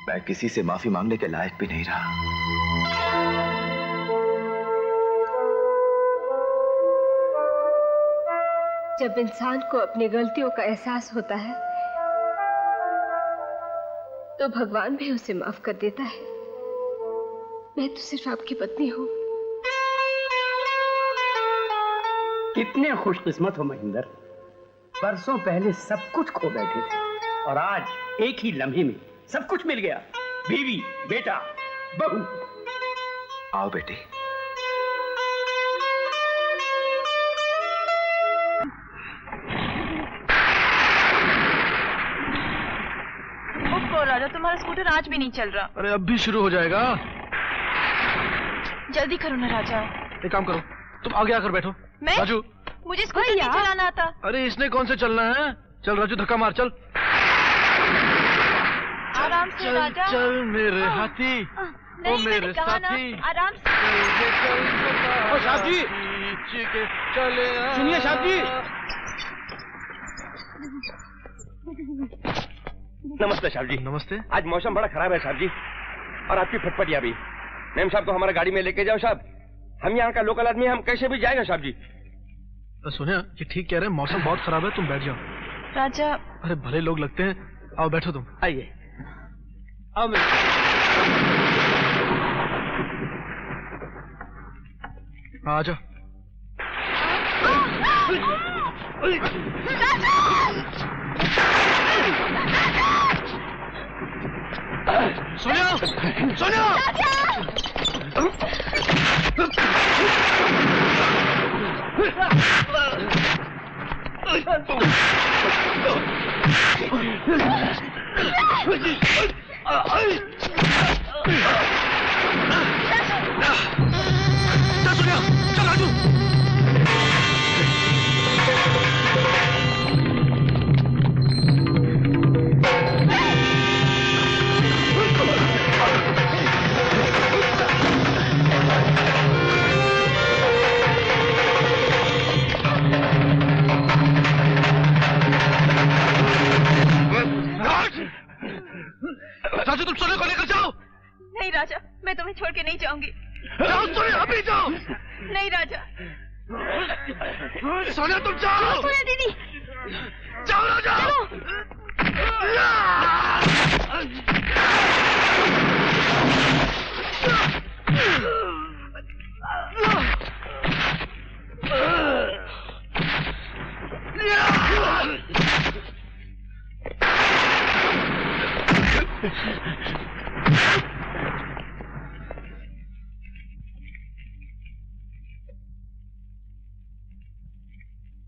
मैं किसी से माफी मांगने के लायक भी नहीं रहा। जब इंसान को अपनी गलतियों का एहसास होता है तो भगवान भी उसे माफ कर देता है। मैं तो सिर्फ आपकी पत्नी हूं। कितने खुशकिस्मत हो महिंदर, बरसों पहले सब कुछ खो बैठे थे और आज एक ही लम्हे में सब कुछ मिल गया। बीवी, बेटा, बहू। आओ बेटी। राजा, तुम्हारा स्कूटर आज भी नहीं चल रहा। अरे अब भी शुरू हो जाएगा। जल्दी करो ना राजा। एक काम करो, तुम आगे आकर बैठो। मैं? राजू, मुझे स्कूटर नहीं चलाना आता। अरे इसने कौन से चलना है? चल राजू, धक्का मार, चल। आराम से चल, राजा। चल मेरे हाथी, ओ मेरे साथी। आराम से। ओ साहब जी, चले सुनिए साहब जी। नमस्ते साहब जी। नमस्ते। आज मौसम बड़ा खराब है साहब जी, और आपकी फटफटिया भी। मैम साहब को हमारा गाड़ी में लेके जाओ साहब। हम यहाँ का लोकल आदमी, हम कैसे भी जाएगा साहब जी। सुनिए, ये ठीक कह रहे हैं, मौसम बहुत खराब है, तुम बैठ जाओ। राजा। अरे भले लोग लगते हैं, आओ बैठो तुम। आइए, आओ मेरे। आ जाओ। सोनिया, सोनिया! चल सोनिया, चल राजू। तुम सोने को लेकर जाओ। नहीं राजा, मैं तुम्हें छोड़ के नहीं जाऊंगी। जाओ सोनिया, अभी जाओ। नहीं राजा। सोनिया तुम जाओ। सोनिया दीदी, जाओ राजा।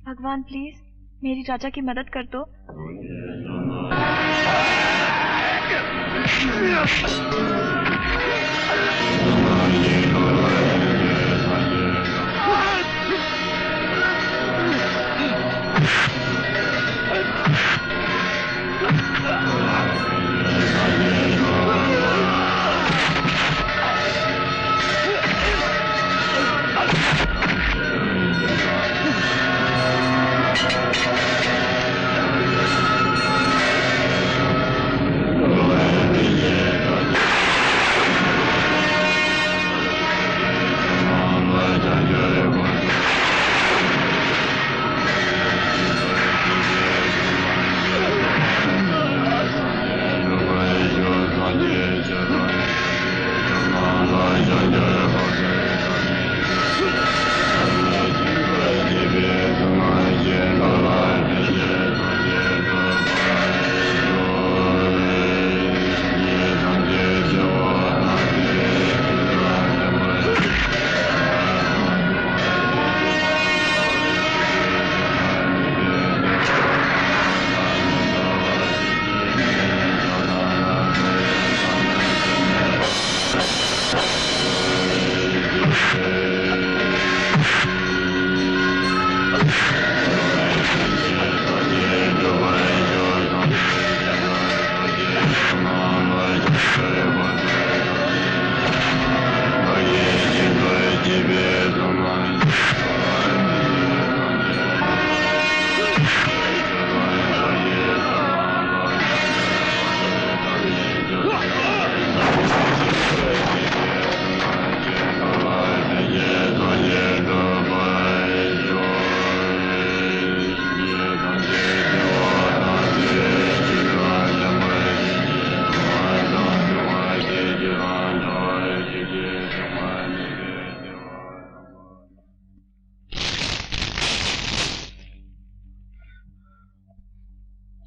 भगवान प्लीज मेरी राजा की मदद कर दो।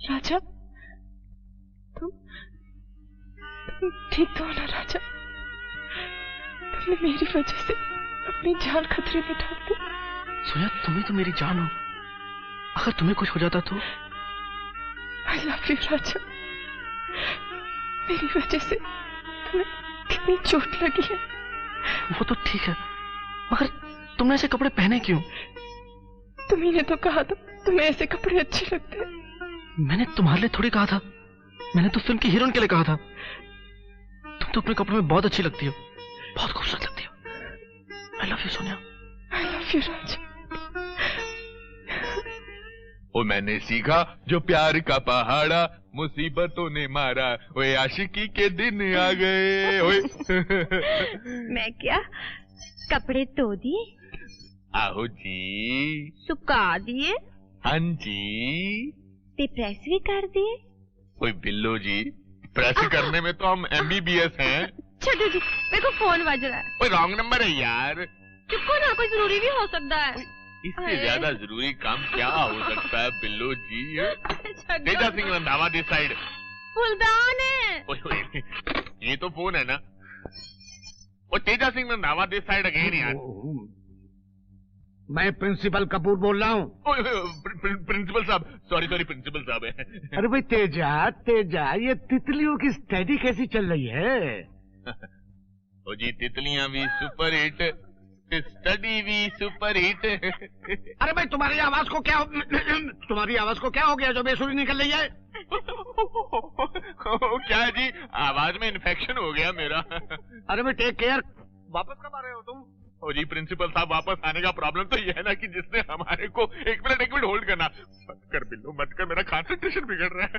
राजा तुम ठीक तो हो ना राजा? तुमने मेरी वजह से अपनी जान खतरे में डाल दी। सोनिया तुम ही तो मेरी जान हो, अगर तुम्हें कुछ हो जाता तो? आई लव यू राजा। मेरी वजह से तुम्हें कितनी चोट लगी है। वो तो ठीक है, मगर तुमने ऐसे कपड़े पहने क्यों? तुम्ही ने तो कहा था तुम्हें ऐसे कपड़े अच्छे लगते हैं। मैंने तुम्हारे लिए थोड़ी कहा था, मैंने तो फिल्म की हीरोइन के लिए कहा था। तुम तो अपने कपड़े में बहुत अच्छी लगती हो, बहुत खूबसूरत लगती हो। I love you Sonia. I love you Raja. Oh मैंने सीखा जो प्यार का पहाड़ा मुसीबतों ने मारा, ओए आशिकी के दिन आ गए। ओए मैं क्या कपड़े धो दिए? आहो जी। सुखा दिए? हाँ जी। ते प्रेस भी कर दिए? ओए बिल्लो जी, प्रेस करने में तो हम MBBS हैं। छोटू जी मेरे को फोन बज रहा है। ओए रॉन्ग नंबर है यार। चुप ना, कोई जरूरी भी हो सकता है। इससे ज्यादा जरूरी काम क्या हो सकता है बिल्लो जी? Teja Singh Randhawa this side. फुलदान है। ओए ये तो फोन है ना। Oh Teja Singh Randhawa this side again यार। मैं प्रिंसिपल कपूर बोल रहा हूँ। प्रिंसिपल साहब, सॉरी प्रिंसिपल साहब है। अरे भाई तेजा ये तितलियों की स्टडी कैसी चल रही है? ओ जी तितलियां भी सुपर हिट, स्टडी भी सुपर हिट। अरे भाई तुम्हारी आवाज को क्या हो गया जो बेसुरी निकल रही है? क्या जी, आवाज में इन्फेक्शन हो गया मेरा। अरे भाई टेक केयर। वापस कब आ रहे हो तुम? ओ जी प्रिंसिपल साहब वापस आने का प्रॉब्लम तो ये है ना कि जिसने हमारे को एक मिनट होल्ड करना। मत कर बिल्लू मत कर, मेरा कंसंट्रेशन बिगड़ रहा है।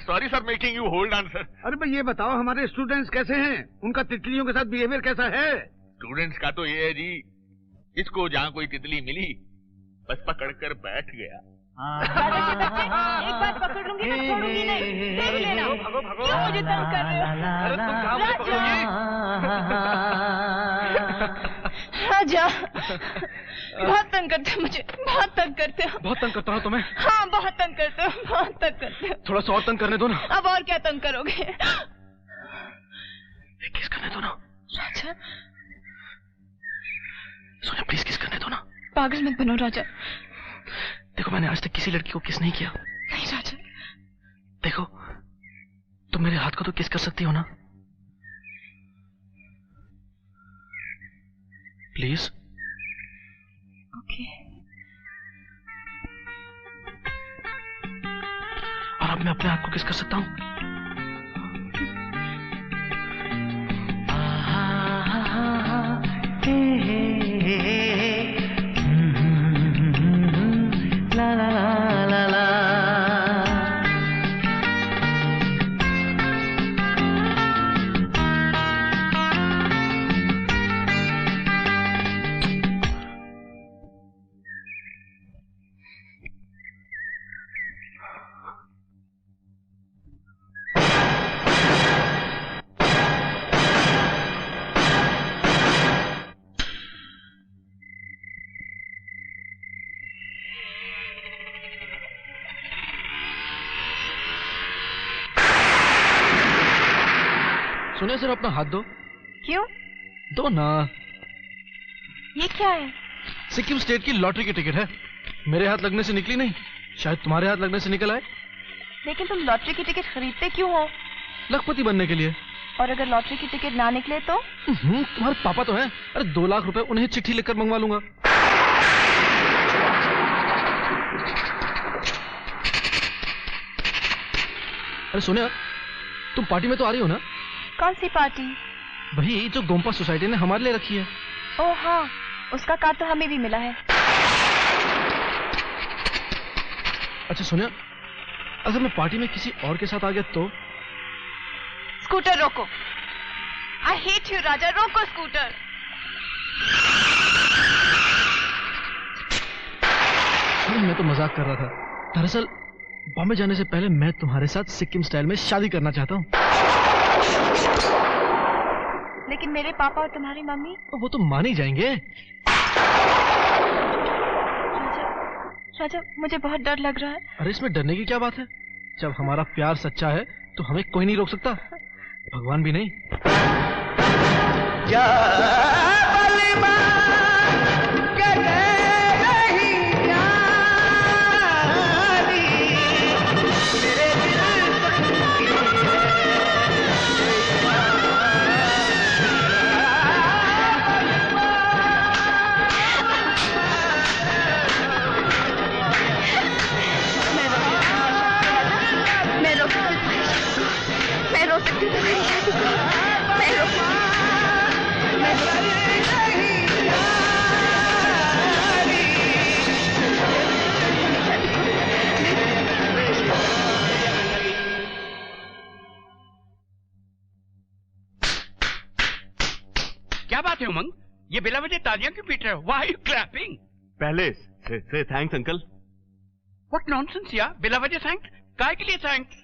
Sorry sir making you hold on sir. अरे भाई ये बताओ हमारे स्टूडेंट्स कैसे हैं, उनका तितलियों के साथ बिहेवियर कैसा है? स्टूडेंट्स का तो ये है जी, इसको जहाँ कोई तितली मिली बस पकड़ कर बैठ गया। एक बार पकड़ लूंगी तो छोड़ूंगी नहीं, देख लेना। क्यों मुझे तंग कर रहे हो? अरे तुम कहाँ मुझे पकड़ोगी? राजा बहुत तंग करते हो मुझे, बहुत तंग करते हो। बहुत तंग करता हूँ तुम्हें? हाँ बहुत तंग करते हो, बहुत तंग करते हो। थोड़ा सा और तंग करने दो ना। अब और क्या तंग करोगे? किस करने दो ना। राजा सोनिया प्लीज किस करने दो ना। पागल मत बनो राजा। देखो मैंने आज तक किसी लड़की को किस नहीं किया। नहीं राजा। देखो तुम मेरे हाथ को तो किस कर सकती हो ना, प्लीज। ओके। और अब मैं अपने हाथ को किस कर सकता हूँ? ला ला ला ला ला। सोनिया सर अपना हाथ दो। क्यों? दो ना। ये क्या है? सिक्किम स्टेट की लॉटरी की टिकट है। मेरे हाथ लगने से निकली नहीं, शायद तुम्हारे हाथ लगने से निकल आए। लेकिन तुम लॉटरी की टिकट खरीदते क्यों हो? लखपति बनने के लिए। और अगर लॉटरी की टिकट ना निकले तो? तुम्हारे पापा तो हैं। अरे 2 लाख रुपए उन्हें चिट्ठी लिखकर मंगवा लूंगा। अरे सोनिया तुम पार्टी में तो आ रही हो ना? कौन सी पार्टी? वही जो गोम्पा सोसाइटी ने हमारे लिए रखी है। ओह हाँ, उसका कार्ड तो हमें भी मिला है। अच्छा सोनिया, अगर मैं पार्टी में किसी और के साथ आ गया तो? स्कूटर रोको। आई हेट यू राजा, रोको स्कूटर। मैं तो मजाक कर रहा था। दरअसल बॉम्बे जाने से पहले मैं तुम्हारे साथ सिक्किम स्टाइल में शादी करना चाहता हूँ। लेकिन मेरे पापा और तुम्हारी मम्मी? वो तो मान ही जाएंगे। राजा मुझे बहुत डर लग रहा है। अरे इसमें डरने की क्या बात है? जब हमारा प्यार सच्चा है तो हमें कोई नहीं रोक सकता, भगवान भी नहीं। क्या बात है उमंग, ये बिना वजह तालियां क्यों पीट रहे हो? Why are you clapping? पहले से थैंक्स अंकल। What nonsense यार, बिना वजह थैंक्स? काय के लिए थैंक्स?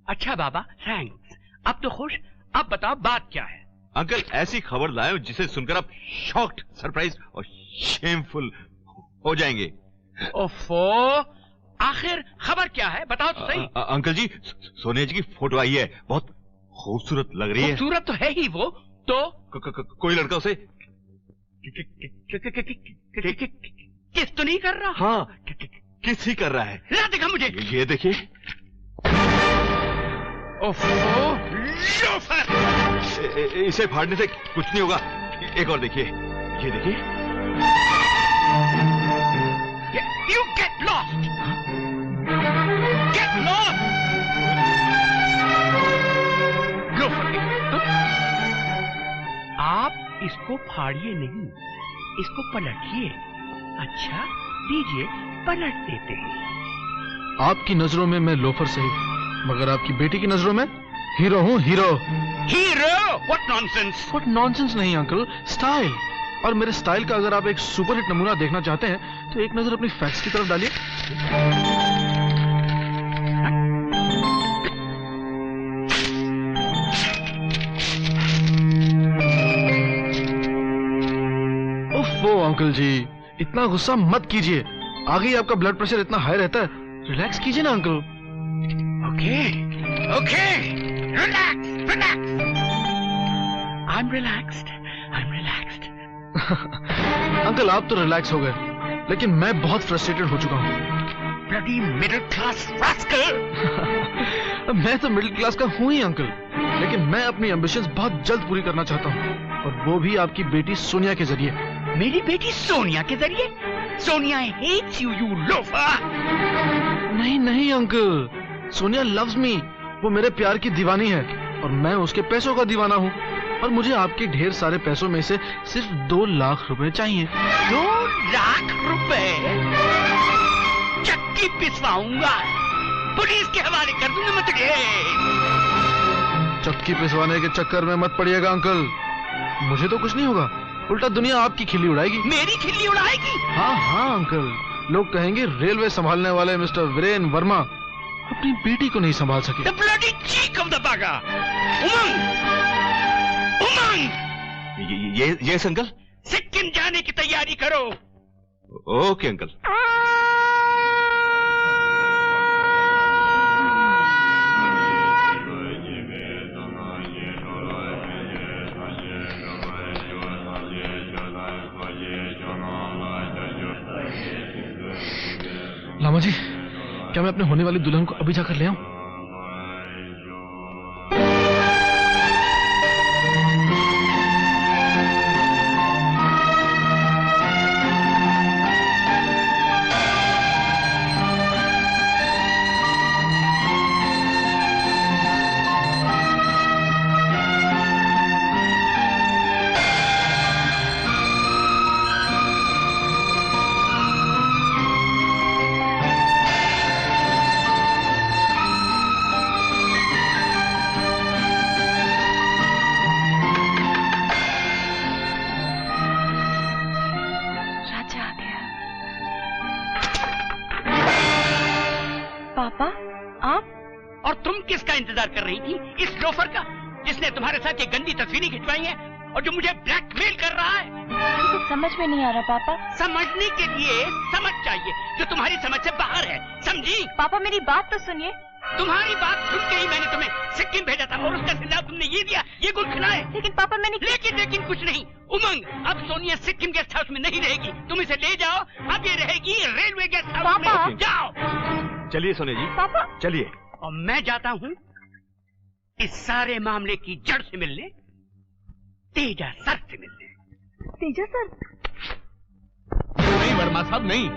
अच्छा बाबा थैंक्स, अब तो खुश। अब बताओ बात क्या है? अंकल ऐसी खबर लाए जिसे सुनकर आप शॉक्ड, सरप्राइज और शेमफुल हो जाएंगे। ओफो, आखिर खबर क्या है बताओ तो सही। अंकल जी सोनिया जी की फोटो आई है, बहुत खूबसूरत लग रही है। खूबसूरत तो है ही वो तो। कोई लड़का उसे किस तो नहीं कर रहा? हाँ किस ही कर रहा है। ला दिखा मुझे। ये देखिए। इसे फाड़ने से कुछ नहीं होगा, एक और देखिए, ये देखिए। You get lost! Get lost! Go for it. आप इसको फाड़िए नहीं, इसको पलटिए। अच्छा लीजिए, पलट देते हैं। आपकी नजरों में मैं लोफर सही, मगर आपकी बेटी की नजरों में हीरो हूँ, hero. Hero? What nonsense. What nonsense नहीं अंकल, स्टाइल। और मेरे स्टाइल का अगर आप एक सुपरहिट नमूना देखना चाहते हैं तो एक नजर अपनी फैक्ट्स की तरफ डालिए। ओफो अंकल जी, इतना गुस्सा मत कीजिए। आगे ही आपका ब्लड प्रेशर इतना हाई रहता है, रिलैक्स कीजिए ना uncle. Okay okay, relax relax. I am relaxed, I am relaxed. Uncle आप तो रिलैक्स हो गए, लेकिन मैं बहुत फ्रस्ट्रेटेड हो चुका हूँ। Bloody middle class rascal. मैं तो मिडिल क्लास का हूँ ही अंकल, लेकिन मैं अपनी एम्बिशंस बहुत जल्द पूरी करना चाहता हूँ, और वो भी आपकी बेटी सोनिया के जरिए। मेरी बेटी सोनिया के जरिए? Sonia hates you, you loafer. नहीं नहीं अंकल, सोनिया लव्स मी। वो मेरे प्यार की दीवानी है और मैं उसके पैसों का दीवाना हूँ, और मुझे आपके ढेर सारे पैसों में से सिर्फ 2 लाख रुपए चाहिए। 2 लाख रुपए? चक्की पिसवाऊंगा, पुलिस के हवाले कर दूंगा। मत चक्की पिसवाने के चक्कर में मत पड़िएगा अंकल, मुझे तो कुछ नहीं होगा, उल्टा दुनिया आपकी खिल्ली उड़ाएगी। मेरी खिल्ली उड़ाएगी? हाँ हाँ अंकल, लोग कहेंगे रेलवे संभालने वाले मिस्टर वीरेन वर्मा अपनी बेटी को नहीं संभाल सके। The bloody cheek of the bugger! उमंग! उमंग! ये अंकल। सिक्किम जाने की तैयारी करो। Okay uncle. लामा जी, क्या मैं अपने होने वाली दुल्हन को अभी जाकर ले आऊं? कर रही थी इस लोफर का, जिसने तुम्हारे साथ ये गंदी तस्वीरें खिंचवाई हैं और जो मुझे ब्लैकमेल कर रहा है। कुछ समझ में नहीं आ रहा पापा। समझने के लिए समझ चाहिए जो तुम्हारी समझ से बाहर है, समझी? पापा मेरी बात तो सुनिए। तुम्हारी बात सुन के ही मैंने तुम्हें सिक्किम भेजा था और उसका सिला तुमने ये दिया, ये गुल खिलाए। लेकिन पापा मैंने लेकिन कुछ नहीं। उमंग, अब सोनिया सिक्किम गेस्ट हाउस में नहीं रहेगी, तुम इसे ले जाओ। अब ये रहेगी रेलवे गेस्ट हाउस में। जाओ। चलिए सोनिया जी, पापा चलिए। और मैं जाता हूँ इस सारे मामले की जड़ से मिलने, तेजा सर से मिलने। तेजा सर? नहीं वर्मा साहब, नहीं,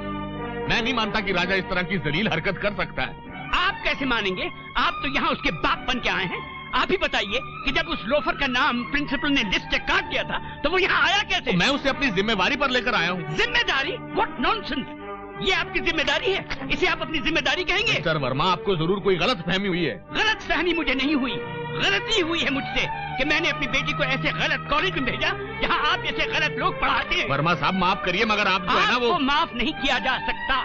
मैं नहीं मानता कि राजा इस तरह की जलील हरकत कर सकता है। आप कैसे मानेंगे? आप तो यहाँ उसके बाप बन के आए हैं। आप ही बताइए कि जब उस लोफर का नाम प्रिंसिपल ने लिस्ट से काट दिया था तो वो यहाँ आया कैसे? तो मैं उसे अपनी जिम्मेवारी पर लेकर आया हूँ। जिम्मेदारी? What nonsense! ये आपकी जिम्मेदारी है, इसे आप अपनी जिम्मेदारी कहेंगे? मिस्टर वर्मा, आपको जरूर कोई गलत फहमी हुई है। गलत फहमी मुझे नहीं हुई, गलती हुई है मुझसे कि मैंने अपनी बेटी को ऐसे गलत कॉलेज में भेजा जहाँ आप जैसे गलत लोग पढ़ाते हैं। वर्मा साहब माफ करिए, मगर आप जो है ना वो माफ नहीं किया जा सकता,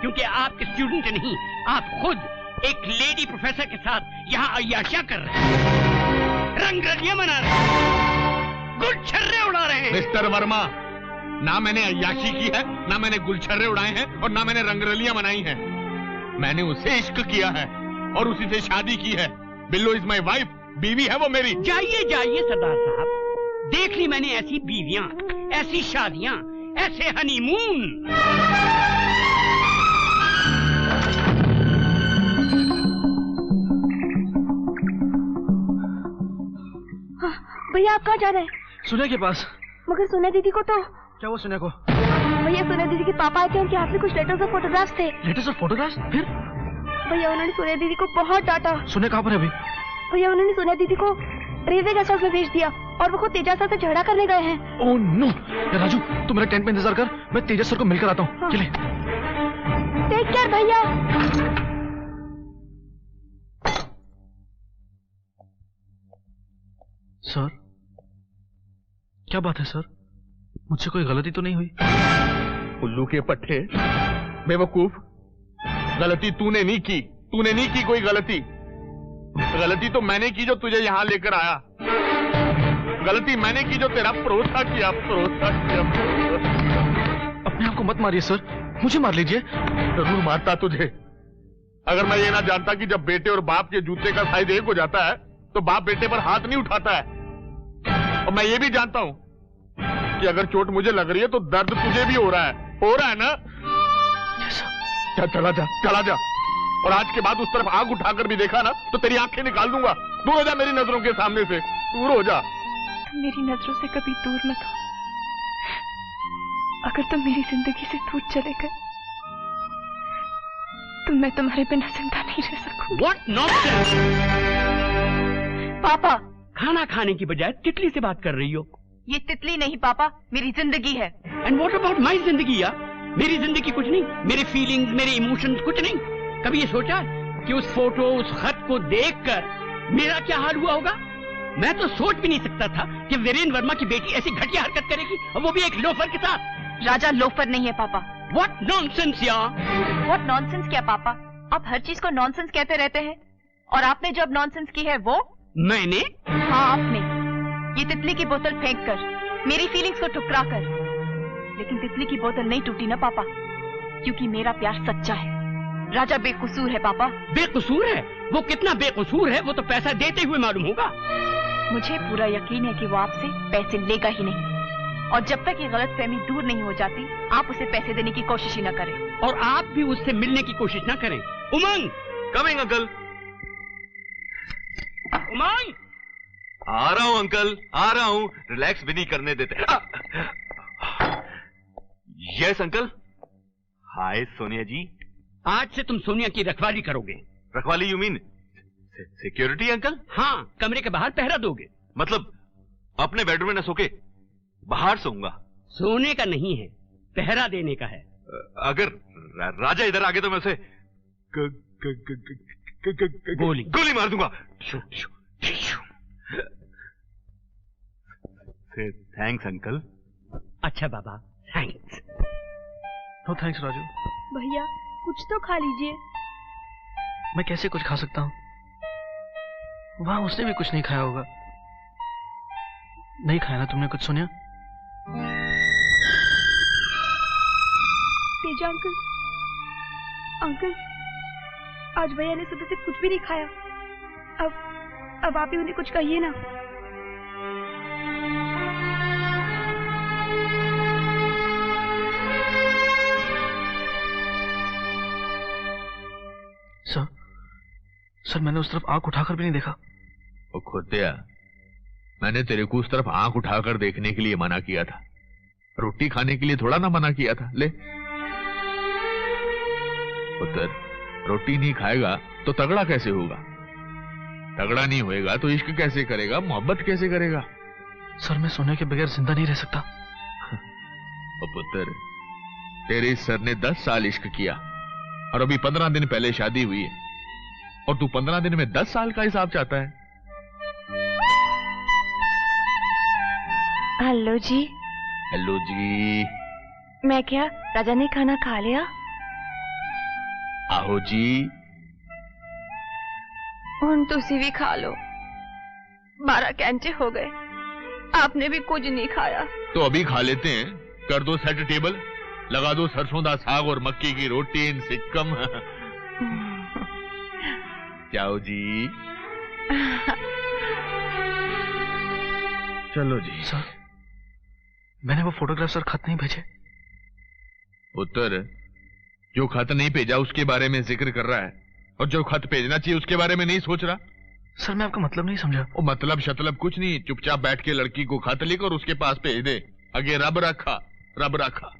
क्योंकि आप स्टूडेंट नहीं, आप खुद एक लेडी प्रोफेसर के साथ यहाँ अय्याशियां कर रहे हैं, रंगरलियां मना रहे हैं, गुलछर्रे उड़ा रहे हैं। मिस्टर वर्मा, ना मैंने अय्याशी की है, ना मैंने गुलछर्रे उड़ाए हैं और ना मैंने रंगरलियां मनाई हैं। मैंने उसे इश्क किया है और उसी से शादी की है। बिल्लो इज माई वाइफ, बीवी है वो मेरी। जाइए जाइए सरदार साहब, देख ली मैंने ऐसी बीवियां, ऐसी शादियां, ऐसे हनीमून। भैया आप कहाँ जा रहे हैं? सोनिया के पास। मगर सोनिया दीदी को तो। क्या वो सोनिया को? भैया सोनिया दीदी के पापा आए थे, उनके हाथ में कुछ लेटर्स और फोटोग्राफ्स थे। लेटर्स और फोटोग्राफ्स? फिर? भैया उन्होंने सोनिया दीदी को बहुत डांटा। सोनिया कहाँ पर है अभी? भैया उन्होंने सोनिया दीदी को रेलवे गेस्ट हाउस में भेज दिया और वो खुद तेजा सर से झगड़ा करने गए हैं। Oh no! यार राजू, तू मेरे टेंट पे इंतजार कर, मैं तेजस सर को मिलकर आता हूँ। चले। टेक केयर भैया। सर, क्या बात है सर? मुझसे कोई गलती तो नहीं हुई? उल्लू के पट्टे, बेवकूफ, गलती तूने नहीं की, तूने नहीं की कोई गलती। गलती तो मैंने की जो तुझे यहां लेकर आया। गलती मैंने की जो तेरा भरोसा किया। अपने आप को मत मारिए सर, मुझे मार लीजिए। जरूर मारता तुझे, अगर मैं ये ना जानता कि जब बेटे और बाप के जूते का साइज एक हो जाता है तो बाप बेटे पर हाथ नहीं उठाता है। और मैं ये भी जानता हूं कि अगर चोट मुझे लग रही है तो दर्द तुझे भी हो रहा है ना? चला जा। और आज के बाद उस तरफ आंख उठाकर भी देखा ना तो तेरी आंखें निकाल दूंगा। दूर हो जा मेरी नजरों के सामने से, दूर हो जा। तुम मेरी नजरों से कभी दूर मत हो। अगर तुम मेरी जिंदगी से दूर चले गए तो मैं तुम्हारे बिना जिंदा नहीं रह सकूंगी। What nonsense! पापा, खाना खाने की बजाय तितली से बात कर रही हो। ये तितली नहीं पापा, मेरी जिंदगी है। एंड व्हाट अबाउट माई जिंदगी यार? मेरी जिंदगी कुछ नहीं, मेरे फीलिंग्स, मेरे इमोशंस कुछ नहीं। कभी ये सोचा कि उस फोटो, उस खत को देखकर मेरा क्या हाल हुआ होगा? मैं तो सोच भी नहीं सकता था कि वीरेंद्र वर्मा की बेटी ऐसी घटिया हरकत करेगी, और वो भी एक लोफर के साथ। राजा लोफर नहीं है पापा। What nonsense यार! What nonsense क्या पापा? आप हर चीज को नॉनसेंस कहते रहते हैं। और आपने जो अब नॉनसेंस की है वो? मैंने? हाँ आपने। ये तितली की बोतल फेंक कर, मेरी फीलिंग्स को टुकरा कर। लेकिन तितली की बोतल नहीं टूटी ना पापा, क्योंकि मेरा प्यार सच्चा है। राजा बेकसूर है पापा। बेकसूर है? वो कितना बेकसूर है वो तो पैसा देते हुए मालूम होगा। मुझे पूरा यकीन है कि वो आपसे पैसे लेगा ही नहीं। और जब तक ये गलतफहमी दूर नहीं हो जाती, आप उसे पैसे देने की कोशिश ही न करें। और आप भी उससे मिलने की कोशिश न करें। उमंग! Coming uncle. उमंग! आ रहा हूं अंकल, आ रहा हूं। रिलैक्स भी नहीं करने देते। Yes uncle. Hi Sonia ji. आज से तुम सोनिया की रखवाली करोगे। रखवाली यू मीन सिक्योरिटी अंकल? हाँ, कमरे के बाहर पहरा दोगे। मतलब अपने बेडरूम में न सो के बाहर सोऊंगा? सोने का नहीं है, पहरा देने का है। अगर राजा इधर आ गए तो मैं उसे गोली मार दूंगा। Thanks uncle. अच्छा बाबा, थैंक्स। No thanks Raju. भैया कुछ तो खा लीजिए। मैं कैसे कुछ खा सकता हूँ? वहां उसने भी कुछ नहीं खाया होगा। नहीं खाया ना तुमने कुछ सोनिया? तेजा अंकल, आज भैया ने सुबह से कुछ भी नहीं खाया। अब आप ही उन्हें कुछ कहिए ना। सर मैंने उस तरफ आंख उठाकर भी नहीं देखा। ओ खोतिया, मैंने तेरे को उस तरफ आंख उठाकर देखने के लिए मना किया था, रोटी खाने के लिए थोड़ा ना मना किया था। ले पुत्र, रोटी नहीं खाएगा तो तगड़ा कैसे होगा? तगड़ा नहीं होएगा तो इश्क कैसे करेगा, मोहब्बत कैसे करेगा? सर मैं सोने के बगैर जिंदा नहीं रह सकता। ओ पुत्र, तेरे इस सर ने 10 साल इश्क किया और अभी 15 दिन पहले शादी हुई है, और तू 15 दिन में 10 साल का हिसाब चाहता है? हेलो जी। हेलो जी। मैं क्या, राजा ने खाना खा लिया? आहो जी। ਹੁਣ ਤੁਸੀਂ भी खा लो। 12 घंटे हो गए, आपने भी कुछ नहीं खाया। तो अभी खा लेते हैं। कर दो सेट टेबल, लगा दो सरसों दा साग और मक्की की रोटी इन सिक्कम। जाओ जी। चलो जी। सर मैंने वो फोटोग्राफ सर खत नहीं भेजे। पुत्र, जो खत नहीं भेजा उसके बारे में जिक्र कर रहा है, और जो खत भेजना चाहिए उसके बारे में नहीं सोच रहा। सर मैं आपका मतलब नहीं समझा। वो मतलब शतलब कुछ नहीं, चुपचाप बैठ के लड़की को खत लिख और उसके पास भेज दे। आगे रब रखा, रब रखा।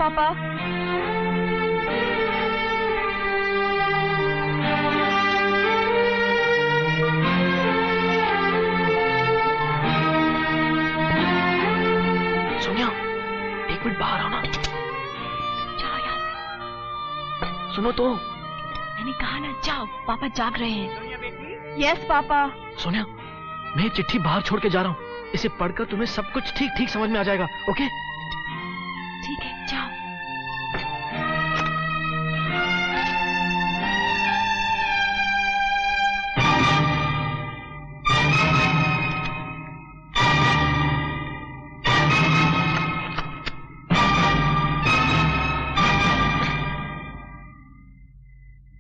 पापा। सोनिया, एक मिनट बाहर आओ ना। जाओ यहाँ से। सुनो तो। मैंने कहा ना जाओ, पापा जाग रहे हैं। Yes papa. सोनिया, मैं ये चिट्ठी बाहर छोड़ के जा रहा हूँ। इसे पढ़कर तुम्हें सब कुछ ठीक ठीक समझ में आ जाएगा। ओके? ठीक है, जाओ।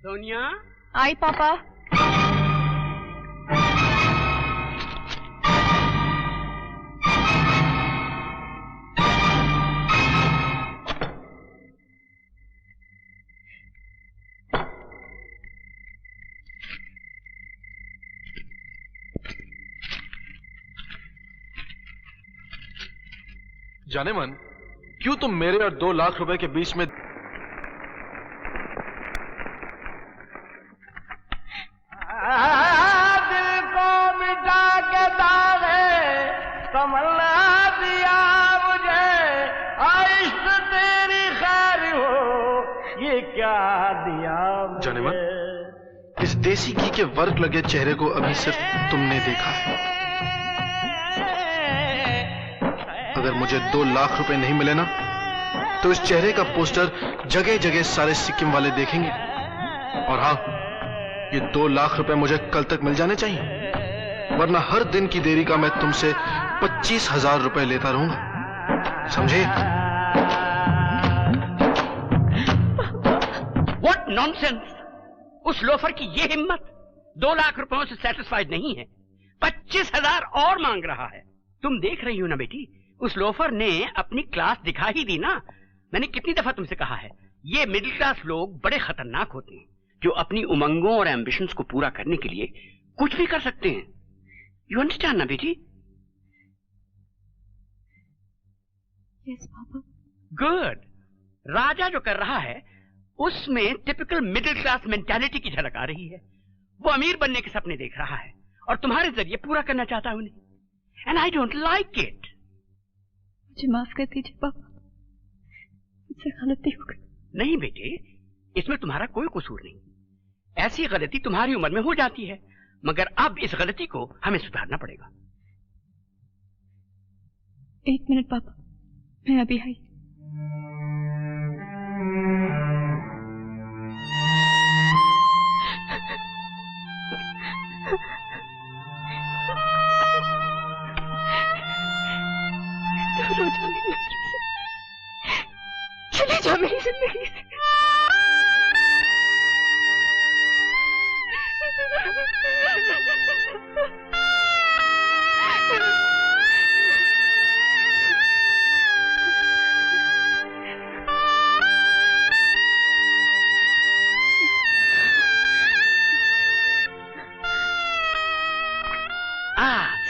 सोनिया। आई पापा। जाने मन, क्यों तुम मेरे और 2 लाख रुपए के बीच में दिल को मिटा के दागे तमन्ना दिया मुझे, इश्क तेरी खैर हो ये क्या दिया मुझे। जाने मन, इस देसी घी के वर्क लगे चेहरे को अभी सिर्फ तुमने देखा है। अगर मुझे 2 लाख रुपए नहीं मिले ना, तो इस चेहरे का पोस्टर जगह जगह सारे सिक्किम वाले देखेंगे। और हाँ, ये 2 लाख रुपए मुझे कल तक मिल जाने चाहिए, वरना हर दिन की देरी का मैं तुमसे 25,000 रुपए लेता रहूंगा। समझे? What nonsense! उस लोफर की ये हिम्मत 2 लाख रुपयों से सेटिस्फाइड नहीं है, 25,000 और मांग रहा है। तुम देख रही हो ना बेटी, उस लोफर ने अपनी क्लास दिखा ही दी ना। मैंने कितनी दफा तुमसे कहा है, ये मिडिल क्लास लोग बड़े खतरनाक होते हैं, जो अपनी उमंगों और एम्बिशंस को पूरा करने के लिए कुछ भी कर सकते हैं। यू अंडरस्टैंड ना बेटी? Yes papa. गुड। राजा जो कर रहा है उसमें टिपिकल मिडिल क्लास मेंटालिटी की झलक आ रही है। वो अमीर बनने के सपने देख रहा है और तुम्हारे जरिए पूरा करना चाहता है उन्हें। And I don't like it. मुझे माफ कर दीजिए पापा, मुझसे गलती हो गई। नहीं बेटे, इसमें तुम्हारा कोई कसूर नहीं। ऐसी गलती तुम्हारी उम्र में हो जाती है, मगर अब इस गलती को हमें सुधारना पड़ेगा। 1 मिनट पापा, मैं अभी आई। दूर हो जा मेरी नजरों से, चले जा मेरी जिंदगी से।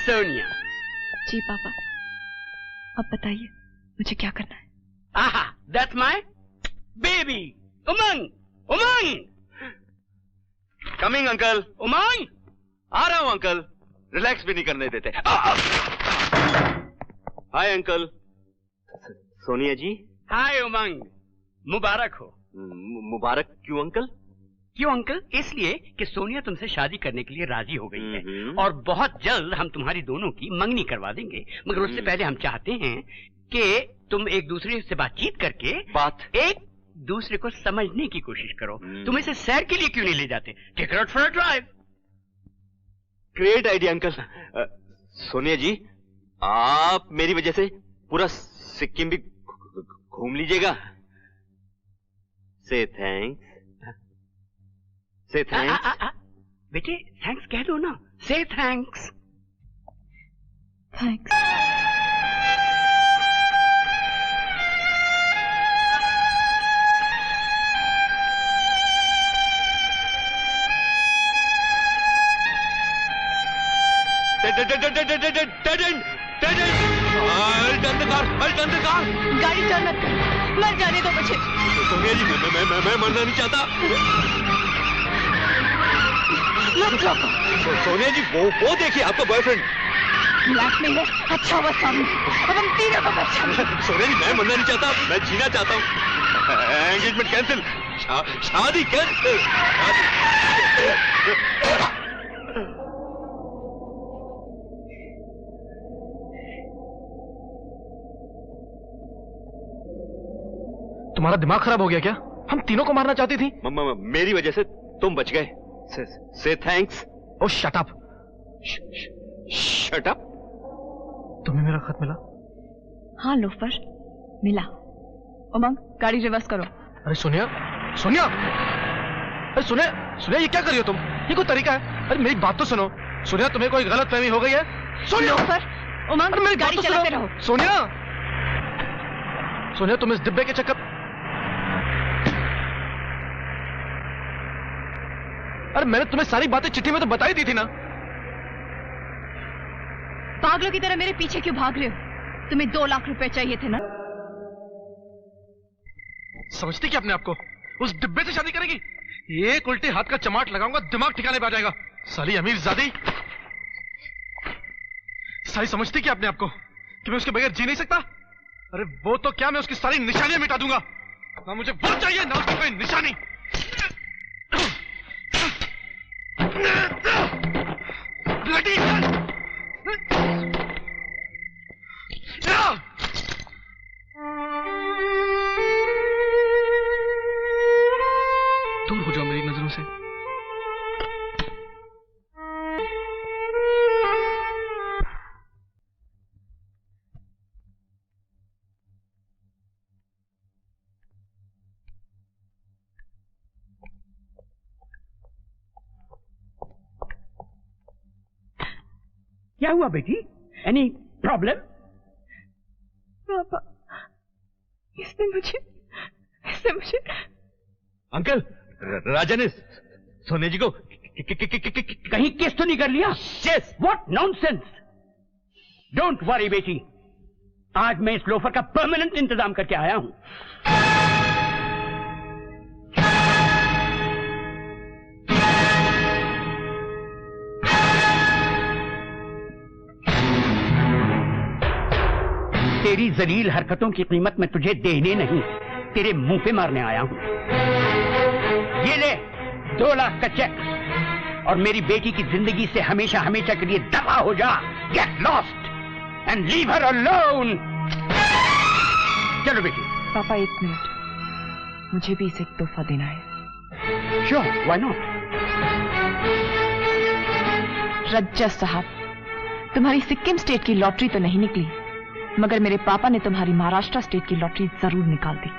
सोनिया। जी पापा, अब बताइए मुझे क्या करना है? आहा, that's my baby Umang. Umang coming uncle. Umang आ रहा हूं अंकल, रिलैक्स भी नहीं करने देते। Hi uncle. सोनिया जी। हाय उमंग, मुबारक हो। मुबारक क्यों अंकल? क्यों अंकल? इसलिए कि सोनिया तुमसे शादी करने के लिए राजी हो गई है और बहुत जल्द हम तुम्हारी दोनों की मंगनी करवा देंगे। मगर उससे पहले हम चाहते हैं कि तुम एक दूसरे से बातचीत करके एक दूसरे को समझने की कोशिश करो। तुम इसे सैर के लिए क्यों नहीं ले जाते? Take it out for a drive. Great idea uncle. Sonia ji, आप मेरी वजह से पूरा सिक्किम भी घूम लीजिएगा। से थैंक्स। से थैंक्स। बेटे थैंक्स कह दो ना। से थैंक्स। थैंक्स। गाड़ी टर्न मत कर, मर जाने दो मुझे। सोनिया जी, मैं मरना नहीं चाहता। मत रोको। सोनिया जी, वो देखिए आपका बॉयफ्रेंड। ब्लैकमेलर, अच्छा हुआ सामने, अब हम तीनों को बचा। सोनिया जी, मैं मरना नहीं चाहता, मैं जीना चाहता हूँ। एंगेजमेंट कैंसिल, शादी कैंसिल। तुम्हारा दिमाग खराब हो गया क्या? हम तीनों को मारना चाहती थी। मेरी वजह से तुम बच गए। से थैंक्स। ओ शट अप। Shut up. तुम्हें मेरा खत मिला? हाँ लोफर, मिला। उमंग, गाड़ी रिवर्स करो। अरे सोनिया, सोनिया, अरे सोनिया, सोनिया ये क्या कर रही हो तुम? ये कोई तरीका है? अरे मेरी बात तो सुनो। सोनिया, तुम्हें कोई गलत फहमी हो गई है? सोनिया, लोफर, उमंग, मेरी गाड़ी चलाते रहो। सोनिया, सोनिया, तुम इस डिब्बे के चक्कर। अरे मैंने तुम्हें सारी बातें चिट्ठी में तो बताई दी थी ना। पागलों की तरह मेरे पीछे क्यों भाग रहे हो? तुम्हें 2 लाख रुपए चाहिए थे ना? समझती क्या अपने आपको? उस डिब्बे से शादी करेगी? एक उल्टे हाथ का चमाट लगाऊंगा, दिमाग ठिकाने पे आ जाएगा। साली अमीरजादी, साली समझती क्या अपने आपको कि मैं उसके बगैर जी नहीं सकता? अरे वो तो क्या, मैं उसकी सारी निशानियां मिटा दूंगा। ना मुझे वो चाहिए, ना उसकी कोई निशानी। Bloody hell! दूर हो जाओ मेरी नजरों से। क्या हुआ बेटी? Any problem? पापा, इसने मुझे अंकल, राजा ने सोने जी को कहीं केस तो नहीं कर लिया? Yes, what nonsense. Don't worry बेटी, आज मैं इस लोफर का परमानेंट इंतजाम करके आया हूं। तेरी जलील हरकतों की कीमत मैं तुझे देने नहीं, तेरे मुंह पे मारने आया हूं। ये ले 2 लाख का चेक, और मेरी बेटी की जिंदगी से हमेशा हमेशा के लिए दफा हो जा। Get lost and leave her alone. चलो बेटी। पापा 1 मिनट, मुझे भी इसे एक तोहफा देना है। Sure, why not. रज्जा साहब, तुम्हारी सिक्किम स्टेट की लॉटरी तो नहीं निकली, मगर मेरे पापा ने तुम्हारी महाराष्ट्र स्टेट की लॉटरी जरूर निकाल दी।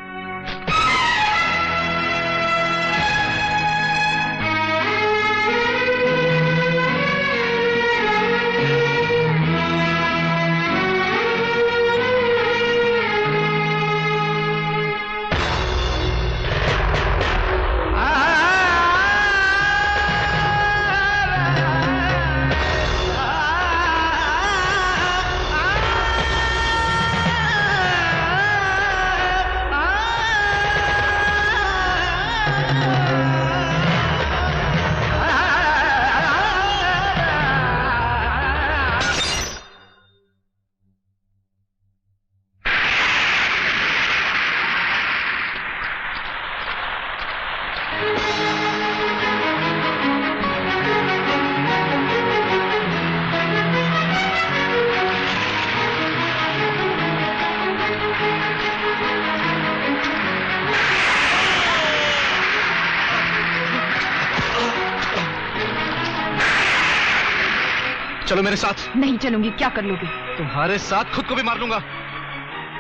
चलो मेरे साथ। नहीं चलूंगी। क्या कर लोगे? तुम्हारे साथ खुद को भी मार लूंगा।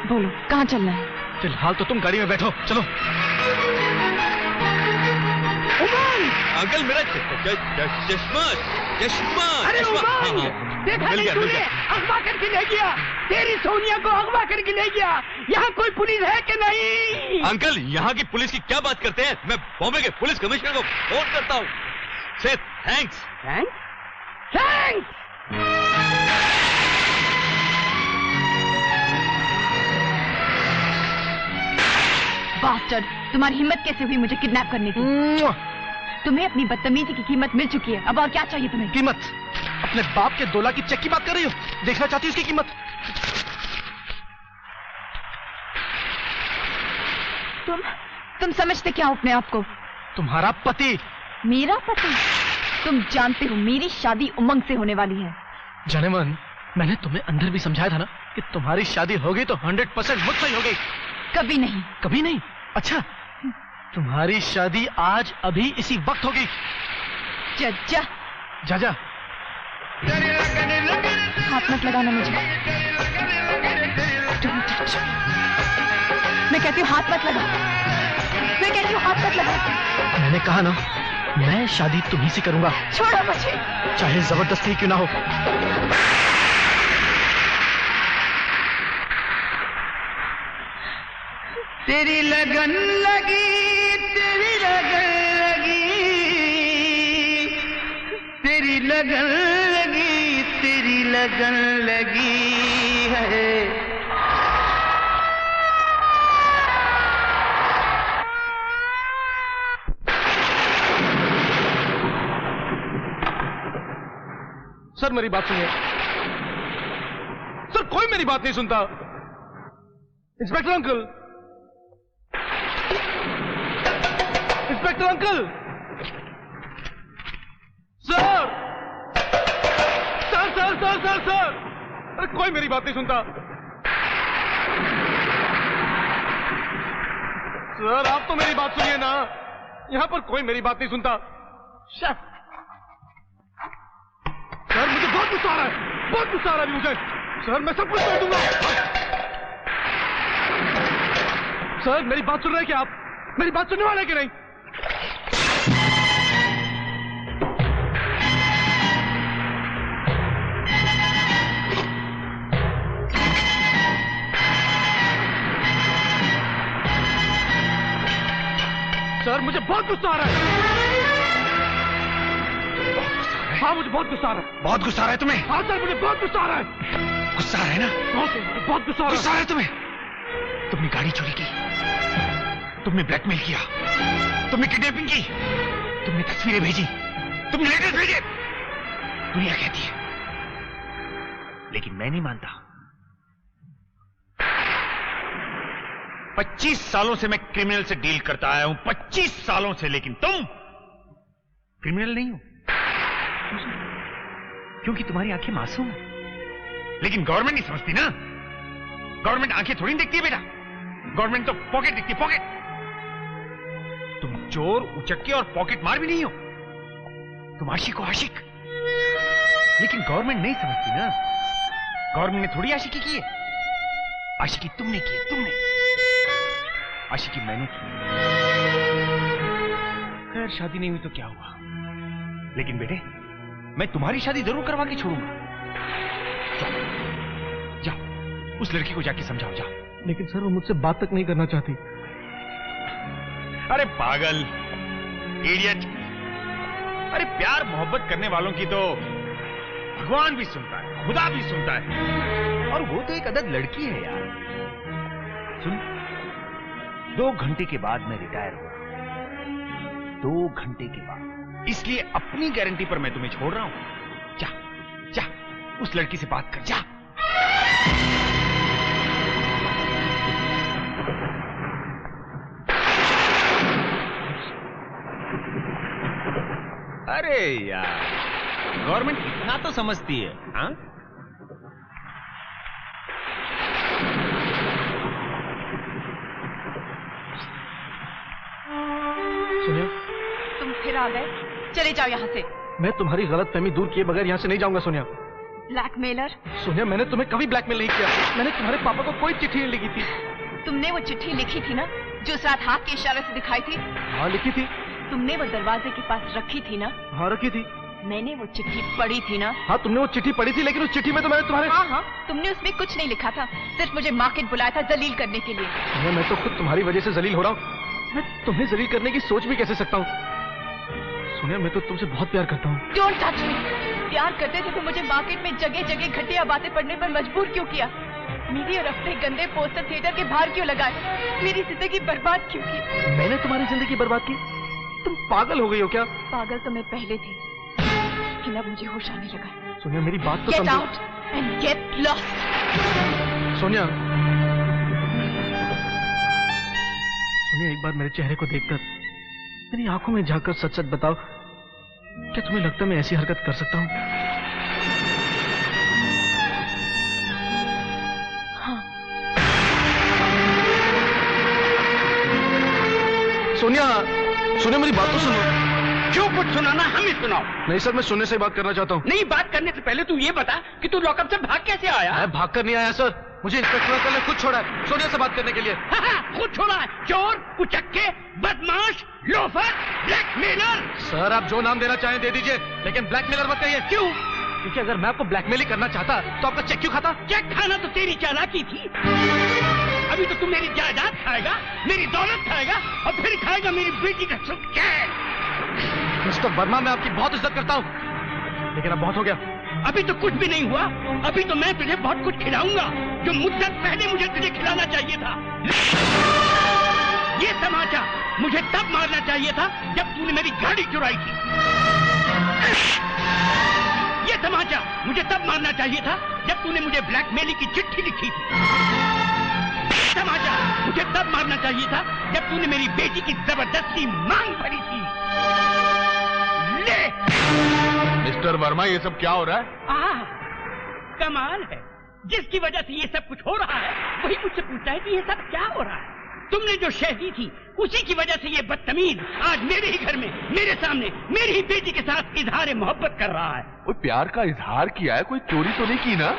बोलो कहाँ चलना है? फिलहाल तो तुम गाड़ी में बैठो, चलो। अंकल मेरा चश्मा चश्मा। अरे उमंग, देखा नहीं तूने? अगवा करके ले गया, तेरी सोनिया को अगवा करके ले गया। यहाँ कोई पुलिस है कि नहीं? अंकल, यहाँ की पुलिस की क्या बात करते हैं? मैं बॉम्बे के पुलिस कमिश्नर को फोन करता हूँ। से थैंक्स। थैंक्स? थैंक्स? बास्टर्ड, तुम्हारी हिम्मत कैसे हुई मुझे किडनैप करने की? तुम्हें अपनी बदतमीजी की कीमत मिल चुकी है, अब और क्या चाहिए तुम्हें? कीमत? अपने बाप के 2 लाख की चेक की बात कर रही हो? देखना चाहती हो उसकी कीमत? तुम समझते क्या हो अपने आप को? तुम्हारा पति। मेरा पति? तुम जानते हो मेरी शादी उमंग से होने वाली है। जाने मन, मैंने तुम्हें अंदर भी समझाया था ना कि तुम्हारी शादी होगी तो 100% मुझसे ही होगी। कभी नहीं। कभी नहीं? अच्छा, तुम्हारी शादी आज अभी इसी वक्त होगी। जा जा जा जा। हाथ मत लगाना मुझे। मैं कहती हूँ हाथ मत लगा। मैं कहती हूँ हाथ मत लगा। मैंने कहा ना, मैं शादी तुम्ही से करूंगा। छोड़ो मुझे। चाहे जबरदस्ती क्यों ना हो। तेरी लगन लगी, तेरी लगन लगी, तेरी लगन लगी, तेरी लगन लगी है। सर मेरी बात सुनिए। सर कोई मेरी बात नहीं सुनता। Inspector uncle, inspector uncle, sir sir sir sir sir sir, अरे कोई मेरी बात नहीं सुनता। सर आप तो मेरी बात सुनिए ना, यहां पर कोई मेरी बात नहीं सुनता। शेफ सर, मुझे बहुत गुस्सा आ रहा है, बहुत गुस्सा आ रहा है मुझे। सर मैं सब कुछ कर दूंगा। सर मेरी बात सुन रहे हैं क्या आप? मेरी बात सुनने वाले हैं कि नहीं? सर मुझे बहुत गुस्सा आ रहा है। हाँ मुझे बहुत गुस्सा आ रहा है। बहुत गुस्सा आ रहा है तुम्हें? हाँ सर मुझे बहुत गुस्सा आ रहा है। गुस्सा आ रहा है ना? हाँ सर मुझे बहुत गुस्सा आ रहा है। गुस्सा आ रहा है तुम्हें? तुमने गाड़ी चोरी की, तुमने ब्लैकमेल किया, तुमने किडनैपिंग की, तुमने तस्वीरें भेजी, तुमने लेटर्स भेजे। दुनिया कहती है, लेकिन मैं नहीं मानता। 25 सालों से मैं क्रिमिनल से डील करता आया हूं, 25 सालों से, लेकिन तुम क्रिमिनल नहीं हो। क्योंकि तुम्हारी आंखें मासूम है। लेकिन गवर्नमेंट नहीं समझती ना। गवर्नमेंट आंखें थोड़ी देखती है बेटा, गवर्नमेंट तो पॉकेट देखती है, पॉकेट। तुम चोर, उचक्के और पॉकेट मार भी नहीं हो, तुम आशिक हो, आशिक। लेकिन गवर्नमेंट नहीं समझती ना। गवर्नमेंट ने थोड़ी आशिकी की है। आशिकी तुमने की, तुमने। आशिकी मैंने की। खैर शादी नहीं हुई तो क्या हुआ, लेकिन बेटे मैं तुम्हारी शादी जरूर करवा के छोड़ूंगा। जाओ जाओ, उस लड़की को जाके समझाओ, जाओ। लेकिन सर वो मुझसे बात तक नहीं करना चाहती। अरे पागल, इडियट। अरे प्यार मोहब्बत करने वालों की तो भगवान भी सुनता है, खुदा भी सुनता है। और वो तो एक अदद लड़की है यार। सुन, 2 घंटे के बाद मैं रिटायर हो रहा हूं, 2 घंटे के बाद। इसलिए अपनी गारंटी पर मैं तुम्हें छोड़ रहा हूं। जा जा, उस लड़की से बात कर, जा। अरे यार, गवर्नमेंट इतना तो समझती है। हाँ सुनिए, तुम फिर आ गए, चले जाओ यहाँ से। मैं तुम्हारी गलतफहमी दूर किए बगैर यहाँ से नहीं जाऊंगा सोनिया। ब्लैकमेलर? सोनिया मैंने तुम्हें कभी ब्लैकमेल नहीं किया। मैंने तुम्हारे पापा को कोई चिट्ठी नहीं लिखी थी। तुमने वो चिट्ठी लिखी थी ना, जो उस रात हाथ के इशारे से दिखाई थी? हाँ लिखी थी। तुमने वो दरवाजे के पास रखी थी ना? हाँ रखी थी। मैंने वो चिट्ठी पढ़ी थी ना? हाँ तुमने वो चिट्ठी पढ़ी थी, लेकिन उस चिट्ठी में तो मैंने तुम्हारे। हाँ, तुमने उसमें कुछ नहीं लिखा था, सिर्फ मुझे मार्केट बुलाया था जलील करने के लिए। मैं तो खुद तुम्हारी वजह से जलील हो रहा हूँ। मैं तुम्हें जलील करने की सोच भी कैसे सकता हूँ? सोनिया मैं तो तुमसे बहुत प्यार करता हूँ। Don't touch me. प्यार करते थे तो मुझे मार्केट में जगह जगह घटिया बातें पढ़ने पर मजबूर क्यों किया? मेरी और अपने गंदे पोस्टर थिएटर के बाहर क्यों लगाए? मेरी जिंदगी बर्बाद क्यों की? मैंने तुम्हारी जिंदगी बर्बाद की? तुम पागल हो गई हो क्या? पागल तो मैं पहले थी, लेकिन अब मुझे होश आने लगा है। सोनिया मेरी बात तो Get समझो। out and get lost. Sonia, Sonia एक बार मेरे चेहरे को देखकर, मेरी आंखों में झांककर सच सच बताओ, क्या तुम्हें लगता है मैं ऐसी हरकत कर सकता हूँ? हाँ। सोनिया, सोनिया मेरी बात तो सुनो। जो कुछ सुनाना हमें सुनाओ। नहीं सर, मैं सोने से बात करना चाहता हूँ। नहीं, बात करने से पहले तू ये बता कि तू लॉकअप से भाग कैसे आया? मैं भाग कर नहीं आया सर, मुझे इंस्पेक्टर अंकल ने खुद छोड़ा है सोनिया से बात करने के लिए। खुद छोड़ा है? चोर, उचक्के, बदमाश, लोफर, ब्लैकमेलर। सर आप जो नाम देना चाहें दे दीजिए, लेकिन ब्लैकमेलर मत कहिए। क्यों? क्योंकि अगर मैं आपको ब्लैकमेल ही करना चाहता तो आपका चेक क्यों खाता? चेक खाना तो तेरी चालाकी थी। अभी तो तू मेरी जायदाद खाएगा, मेरी दौलत खाएगा और फिर खाएगा मेरी बेटी का सुख चैन। मिस्टर वर्मा, मैं आपकी बहुत इज्जत करता हूँ, लेकिन अब बहुत हो गया। अभी तो कुछ भी नहीं हुआ। अभी तो मैं तुझे बहुत कुछ खिलाऊंगा जो मुद्दत पहले मुझे तुझे खिलाना चाहिए था। ये तमाचा मुझे तब मारना चाहिए था जब तूने मेरी गाड़ी चुराई थी। ये तमाचा मुझे तब मारना चाहिए था जब तूने मुझे ब्लैकमेलिंग की चिट्ठी लिखी थी। ये तमाचा मुझे तब मारना चाहिए था जब तूने मेरी बेटी की जबरदस्ती मांग भरी थी। ले! मिस्टर वर्मा, ये सब क्या हो रहा है? कमाल है, जिसकी वजह से ये सब कुछ हो रहा है वही मुझसे पूछता है कि ये सब क्या हो रहा है। तुमने जो शह दी थी उसी की वजह से ये बदतमीज आज मेरे ही घर में, मेरे सामने, मेरी ही बेटी के साथ इजहार मोहब्बत कर रहा है। कोई प्यार का इजहार किया है, कोई चोरी तो नहीं की ना?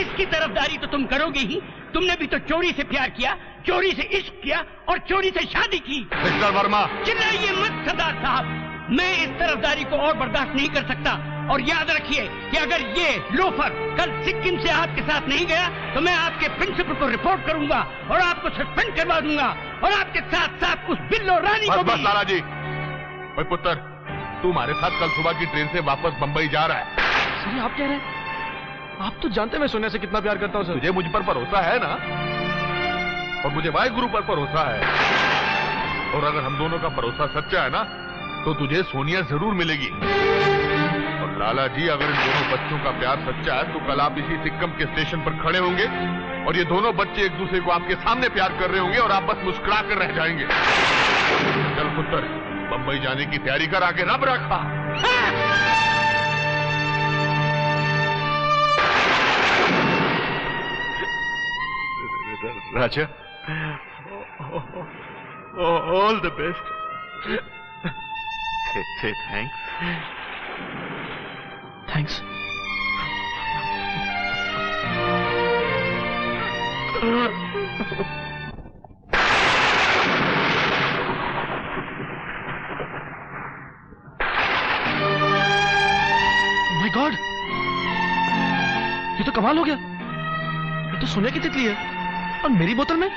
इसकी तरफदारी तो तुम करोगे ही। तुमने भी तो चोरी से प्यार किया, चोरी से इश्क किया और चोरी से शादी की। मिस्टर वर्मा, चिल्लाइए मत सरदार साहब, मैं इस तरफदारी को और बर्दाश्त नहीं कर सकता। और याद रखिए कि अगर ये लोफर कल सिक्किम से आपके साथ नहीं गया तो मैं आपके प्रिंसिपल को रिपोर्ट करूंगा और आपको सस्पेंड करवा दूंगा और आपके साथ साथ उस बिल्लो रानी को भी। बस लाला जी। ओए पुत्र, तू हमारे साथ कल सुबह की ट्रेन से वापस बंबई जा रहा है। सर आप कह रहे हैं? आप तो जानते हैं मैं सोनिया से कितना प्यार करता हूँ सर। तुझे मुझ पर भरोसा है ना? और मुझे वाहिगुरु पर भरोसा है। और अगर हम दोनों का भरोसा सच्चा है ना तो तुझे सोनिया जरूर मिलेगी। और लाला जी, अगर इन दोनों बच्चों का प्यार सच्चा है तो कल आप इसी सिक्किम के स्टेशन पर खड़े होंगे और ये दोनों बच्चे एक दूसरे को आपके सामने प्यार कर रहे होंगे और आप बस मुस्कुरा कर रह जाएंगे। चल पुत्र, बंबई जाने की तैयारी कर, आगे रब रखा। राजा, all the best. Say thanks. Thanks. My God! ये तो कमाल हो गया। ये तो सोनिया की तितली है और मेरी बोतल में।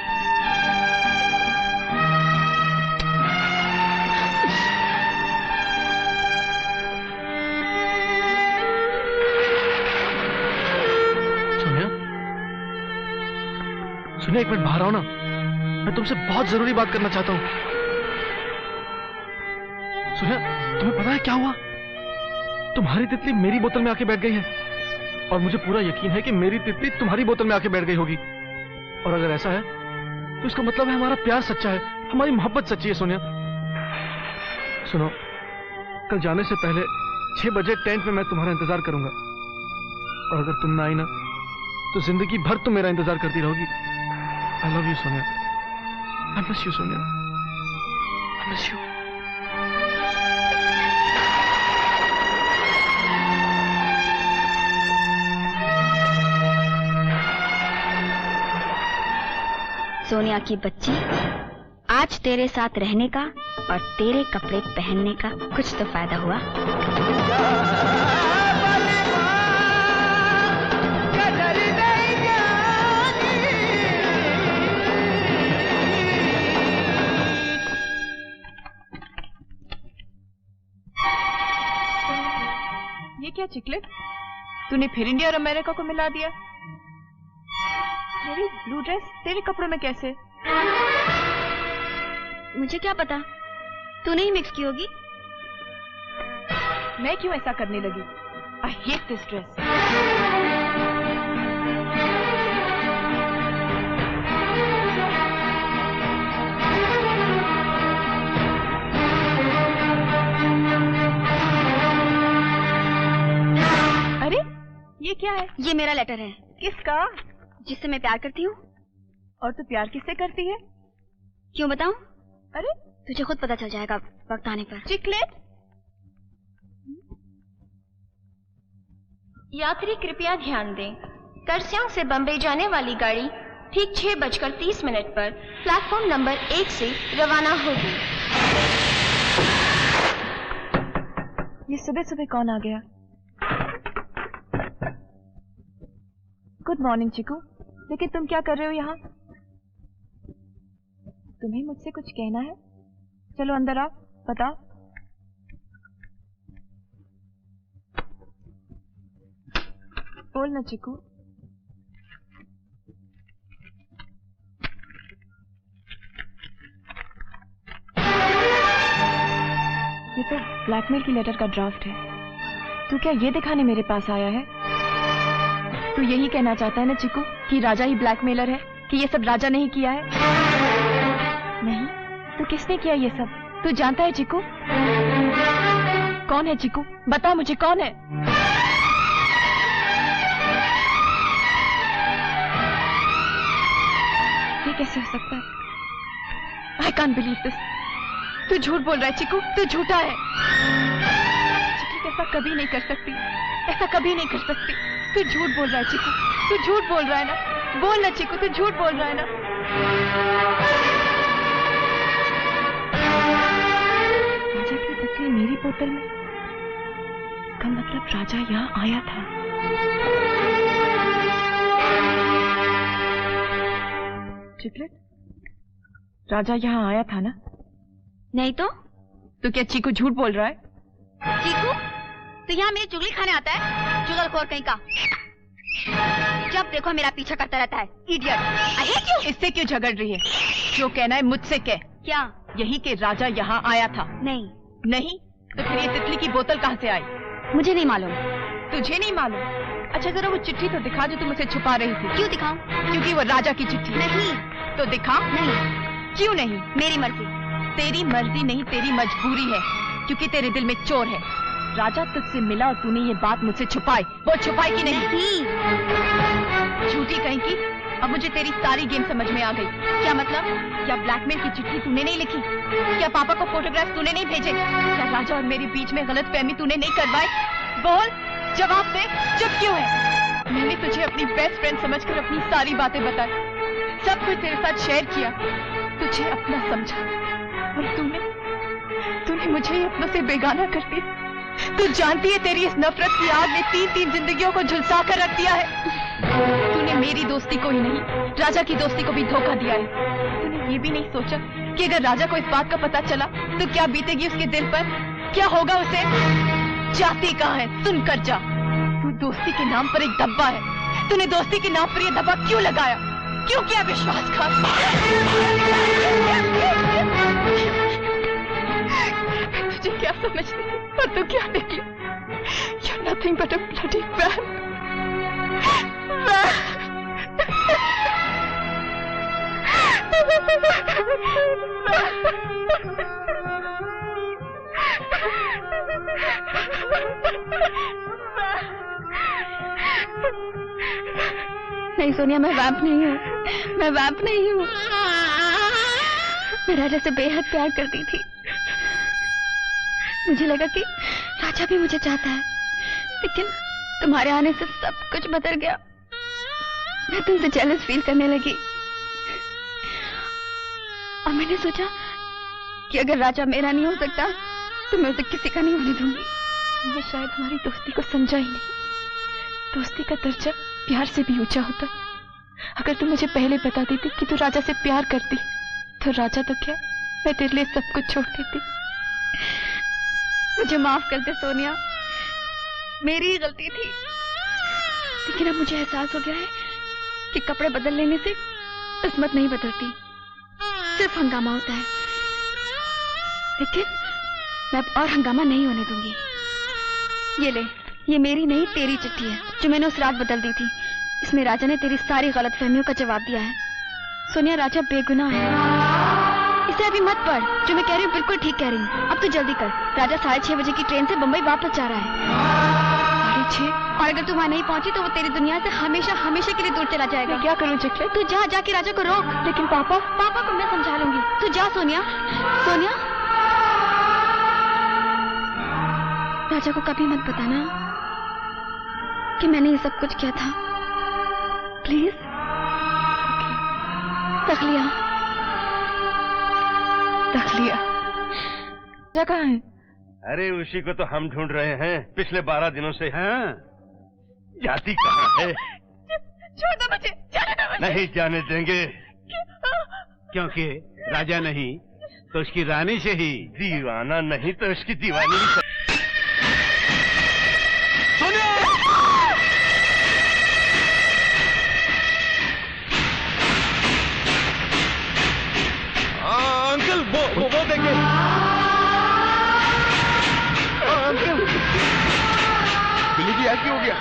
सुनिए, एक मिनट बाहर आओ ना, मैं तुमसे बहुत जरूरी बात करना चाहता हूँ। सुनिए, तुम्हें पता है क्या हुआ? तुम्हारी तितली मेरी बोतल में आके बैठ गई है और मुझे पूरा यकीन है कि मेरी तितली तुम्हारी बोतल में आके बैठ गई होगी। और अगर ऐसा है तो इसका मतलब है हमारा प्यार सच्चा है, हमारी मोहब्बत सच्ची है। सोनिया सुनो, कल जाने से पहले 6 बजे टेंट में मैं तुम्हारा इंतजार करूंगा और अगर तुम ना आई ना तो जिंदगी भर तुम मेरा इंतजार करती रहोगी। I love you, Sonia. I miss you, Sonia. I miss you. Sonia की बच्ची, आज तेरे साथ रहने का और तेरे कपड़े पहनने का कुछ तो फायदा हुआ। ये क्या चिकलेट? तूने फिर इंडिया और अमेरिका को मिला दिया? ये मेरी ब्लू ड्रेस तेरे कपड़ों में कैसे? मुझे क्या पता, तूने ही मिक्स की होगी। मैं क्यों ऐसा करने लगी? I hate this dress. अरे ये क्या है? ये मेरा लेटर है। किसका? जिससे मैं प्यार करती हूँ। और तू प्यार किससे करती है? क्यों बताऊं? अरे तुझे खुद पता चल जाएगा वक्त आने पर। चिकलेट। यात्री कृपया ध्यान दें, करस्यांग से बम्बई जाने वाली गाड़ी ठीक 6:30 पर प्लेटफॉर्म नंबर 1 से रवाना होगी। ये सुबह सुबह कौन आ गया? गुड मॉर्निंग चिकू, लेकिन तुम क्या कर रहे हो यहाँ? तुम्हें मुझसे कुछ कहना है? चलो अंदर आओ, बताओ। बोल ना चिकू। ये तो ब्लैकमेल की लेटर का ड्राफ्ट है। तू क्या ये दिखाने मेरे पास आया है? तू यही कहना चाहता है ना चिकू कि राजा ही ब्लैकमेलर है, कि ये सब राजा ने ही किया है? नहीं, तो किसने किया ये सब? तू जानता है चिकू? कौन है चिकू? बता मुझे, कौन है? ये कैसे हो सकता है? I can't believe this. तू झूठ बोल रहा है चिकू, तू झूठा है। चिकू ऐसा कभी नहीं कर सकती, ऐसा कभी नहीं कर सकती। तू झूठ बोल रहा है चिकू, तू झूठ बोल रहा है ना? बोल ना चिकू, तू झूठ बोल रहा है ना? राजा की तकलीफ मेरी बोतल में? इसका मतलब राजा यहाँ आया था। चिकलेट, राजा यहाँ आया था ना? नहीं तो? तो क्या चीकू झूठ बोल रहा है? चीकू, तो यहाँ मेरी चुगली खाने आता है? चुगलखोर कहीं का। जब देखो मेरा पीछा करता रहता है, इडियट। क्यों? इससे क्यों झगड़ रही है? जो कहना है मुझसे कह। क्या? यही कि राजा यहाँ आया था। नहीं। नहीं? तो फिर ये तितली की बोतल कहाँ से आई? मुझे नहीं मालूम। तुझे नहीं मालूम? अच्छा जरा वो चिट्ठी तो दिखा जो तुम मुझे छुपा रही थी। क्यों दिखाऊं? क्योंकि वो राजा की चिट्ठी। नहीं। तो दिखा। नहीं। क्यों नहीं? मेरी मर्जी। तेरी मर्जी नहीं, तेरी मजबूरी है, क्योंकि तेरे दिल में चोर है। राजा तुझसे मिला और तूने ये बात मुझसे छुपाई। वो छुपाई कि नहीं? झूठी कहीं की। अब मुझे तेरी सारी गेम समझ में आ गई। क्या मतलब? क्या ब्लैकमेल की चिट्ठी तूने नहीं लिखी? क्या पापा को फोटोग्राफ तूने नहीं भेजे? क्या राजा और मेरे बीच में गलतफहमी तूने नहीं करवाई? बोल, जवाब दे। चुप क्यों है? मैंने तुझे अपनी बेस्ट फ्रेंड समझकर अपनी सारी बातें बताई, सब कुछ तेरे साथ शेयर किया, तुझे अपना समझा, और तूने मुझे अपनों से बेगाना कर दिया। तू जानती है तेरी इस नफरत की आग ने 3-3 जिंदगियों को झुलसा कर रख दिया है। तूने मेरी दोस्ती को ही नहीं, राजा की दोस्ती को भी धोखा दिया है। तूने ये भी नहीं सोचा कि अगर राजा को इस बात का पता चला तो क्या बीतेगी उसके दिल पर, क्या होगा उसे? जाती कहाँ है? सुन कर जा। तू दोस्ती के नाम पर एक धब्बा है। तूने दोस्ती के नाम पर यह धब्बा क्यों लगाया? क्यों किया विश्वासघात? तुझे क्या समझती थी और तू क्या निकली? You're nothing but a bloody man. नहीं सोनिया, मैं वैम्प नहीं हूँ, मैं वैम्प नहीं हूँ। मैं राजा से बेहद प्यार करती थी। मुझे लगा कि राजा भी मुझे चाहता है, लेकिन तुम्हारे आने से सब कुछ बदल गया। मैं तुमसे जेलस फील करने लगी और मैंने सोचा कि अगर राजा मेरा नहीं हो सकता तो मैं उसे किसी का नहीं होने दूंगी। मैं शायद हमारी दोस्ती को समझा ही नहीं। दोस्ती का दर्जा प्यार से भी ऊंचा होता। अगर तुम मुझे पहले बता देती कि तू राजा से प्यार करती तो राजा तो क्या, मैं तेरे लिए सब कुछ छोड़ देती। मुझे माफ कर दे सोनिया, मेरी ही गलती थी। लेकिन अब मुझे एहसास हो गया है कि कपड़े बदल लेने से किस्मत नहीं बदलती, सिर्फ हंगामा होता है। लेकिन मैं अब और हंगामा नहीं होने दूंगी। ये ले, ये मेरी नहीं तेरी चिट्ठी है जो मैंने उस रात बदल दी थी। इसमें राजा ने तेरी सारी गलतफहमियों का जवाब दिया है। सोनिया, राजा बेगुनाह है। इसे अभी मत पढ़, जो मैं कह रही हूँ बिल्कुल ठीक कह रही हूँ। अब तो जल्दी कर, राजा 6:30 बजे की ट्रेन से बंबई वापस जा रहा है। 6:30? और अगर तू वहाँ नहीं पहुंची तो वो तेरी दुनिया से हमेशा हमेशा के लिए दूर चला जाएगा। मैं क्या करूँ चिकले? तू जा, जाके राजा को रोक। लेकिन पापा को मैं समझा लूंगी। तू जा सोनिया। सोनिया, राजा को कभी मत बताना कि मैंने ये सब कुछ किया था, प्लीज। रख लिया। क्या कहाँ है? अरे उसी को तो हम ढूंढ रहे हैं पिछले 12 दिनों से। हाँ, जाती कहाँ है? छोड़ दो मुझे, जाने दो मुझे। नहीं जाने देंगे, क्योंकि राजा नहीं तो उसकी रानी से ही, दीवाना नहीं तो उसकी दीवानी भी। अंकल वो देखे। अंकल, बिल्लू जी ऐसे हो गया।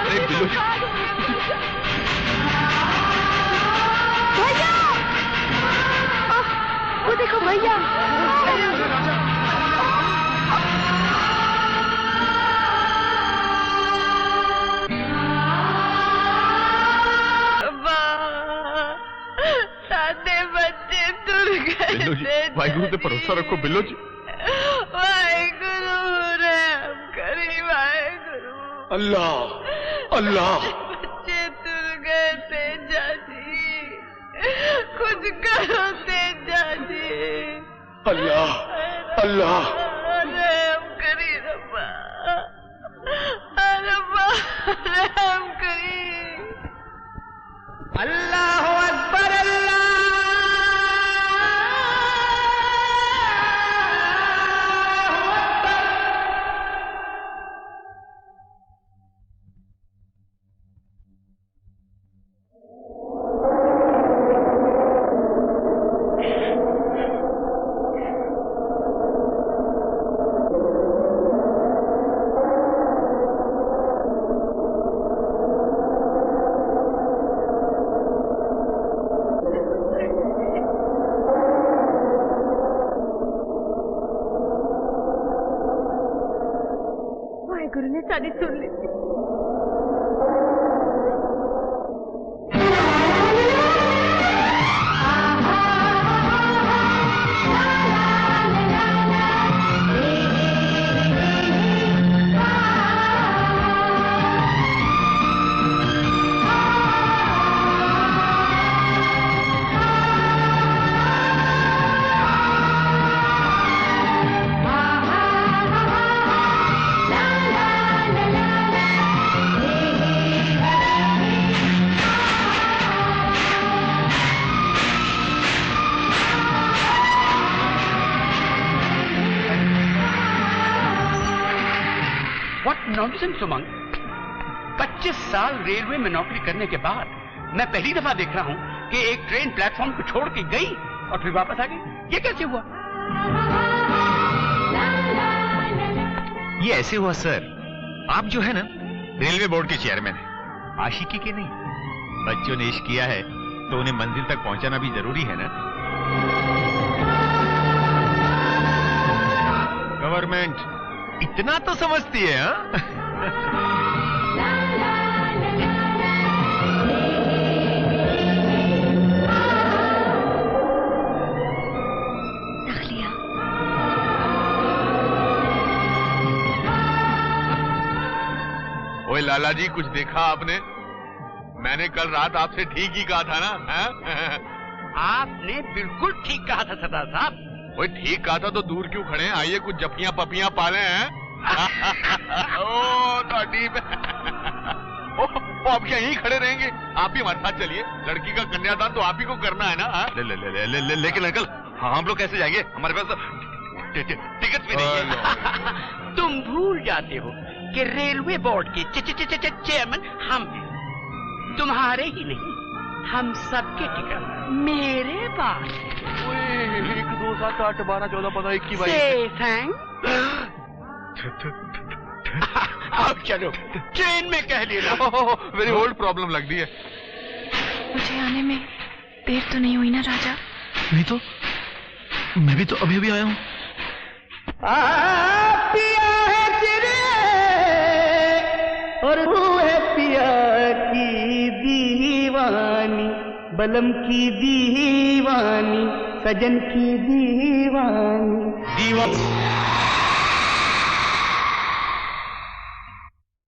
अरे बिल्लू जी, भैया, वो देखो भैया। बिल्लू जी, वाहिगुरु पे भरोसा रखो बिल्लू जी। वाहिगुरु रहम करी, वाहिगुरु। अल्लाह अल्लाह। बच्चे तुर गए तेजा जी, कुछ करो तेजा जी। अल्लाह अल्लाह। रहम करी रब्बा, रब्बा रहम करी। अल्लाहु अकबर। अल्लाह गुरु ने सारी सुन ली थी। नॉनसेंस उमंग, 25 साल रेलवे में नौकरी करने के बाद मैं पहली दफा देख रहा हूं कि एक ट्रेन प्लेटफॉर्म को छोड़ के गई और फिर वापस आ गई। ये कैसे हुआ? ये ऐसे हुआ सर, आप जो है ना रेलवे बोर्ड के चेयरमैन हैं, आशिकी के नहीं। बच्चों ने इश्क किया है तो उन्हें मंजिल तक पहुंचाना भी जरूरी है ना। गवर्नमेंट इतना तो समझती है। हाँ? ओए लाला जी, कुछ देखा आपने? मैंने कल रात आपसे ठीक ही कहा था ना। आपने बिल्कुल ठीक कहा था सरदार साहब। ओए ठीक कहा था तो दूर क्यों खड़े हैं? आइए कुछ जफियां पपियां पाले हैं। ओ आप क्या यहीं खड़े रहेंगे? आप भी हमारे साथ चलिए, लड़की का कन्यादान तो आप ही को करना है ना। लेकिन अंकल हम लोग कैसे जाएंगे? हमारे पास टिकट भी नहीं है। तुम भूल जाते हो कि रेलवे बोर्ड के चेयरमैन हम हैं। तुम्हारे ही नहीं, हम सबके टिकट मेरे पास है। 1 2 7 8 12 14 15 21 Say thanks। अब चलो ट्रेन में कह लेना। वेरी ओल्ड प्रॉब्लम लग रही है। मुझे आने में देर तो नहीं हुई ना राजा? नहीं तो मैं भी तो अभी अभी आया हूँ। पिया है तेरे और तू है पिया की दीवानी, बलम की दीवानी, सजन की दीवानी।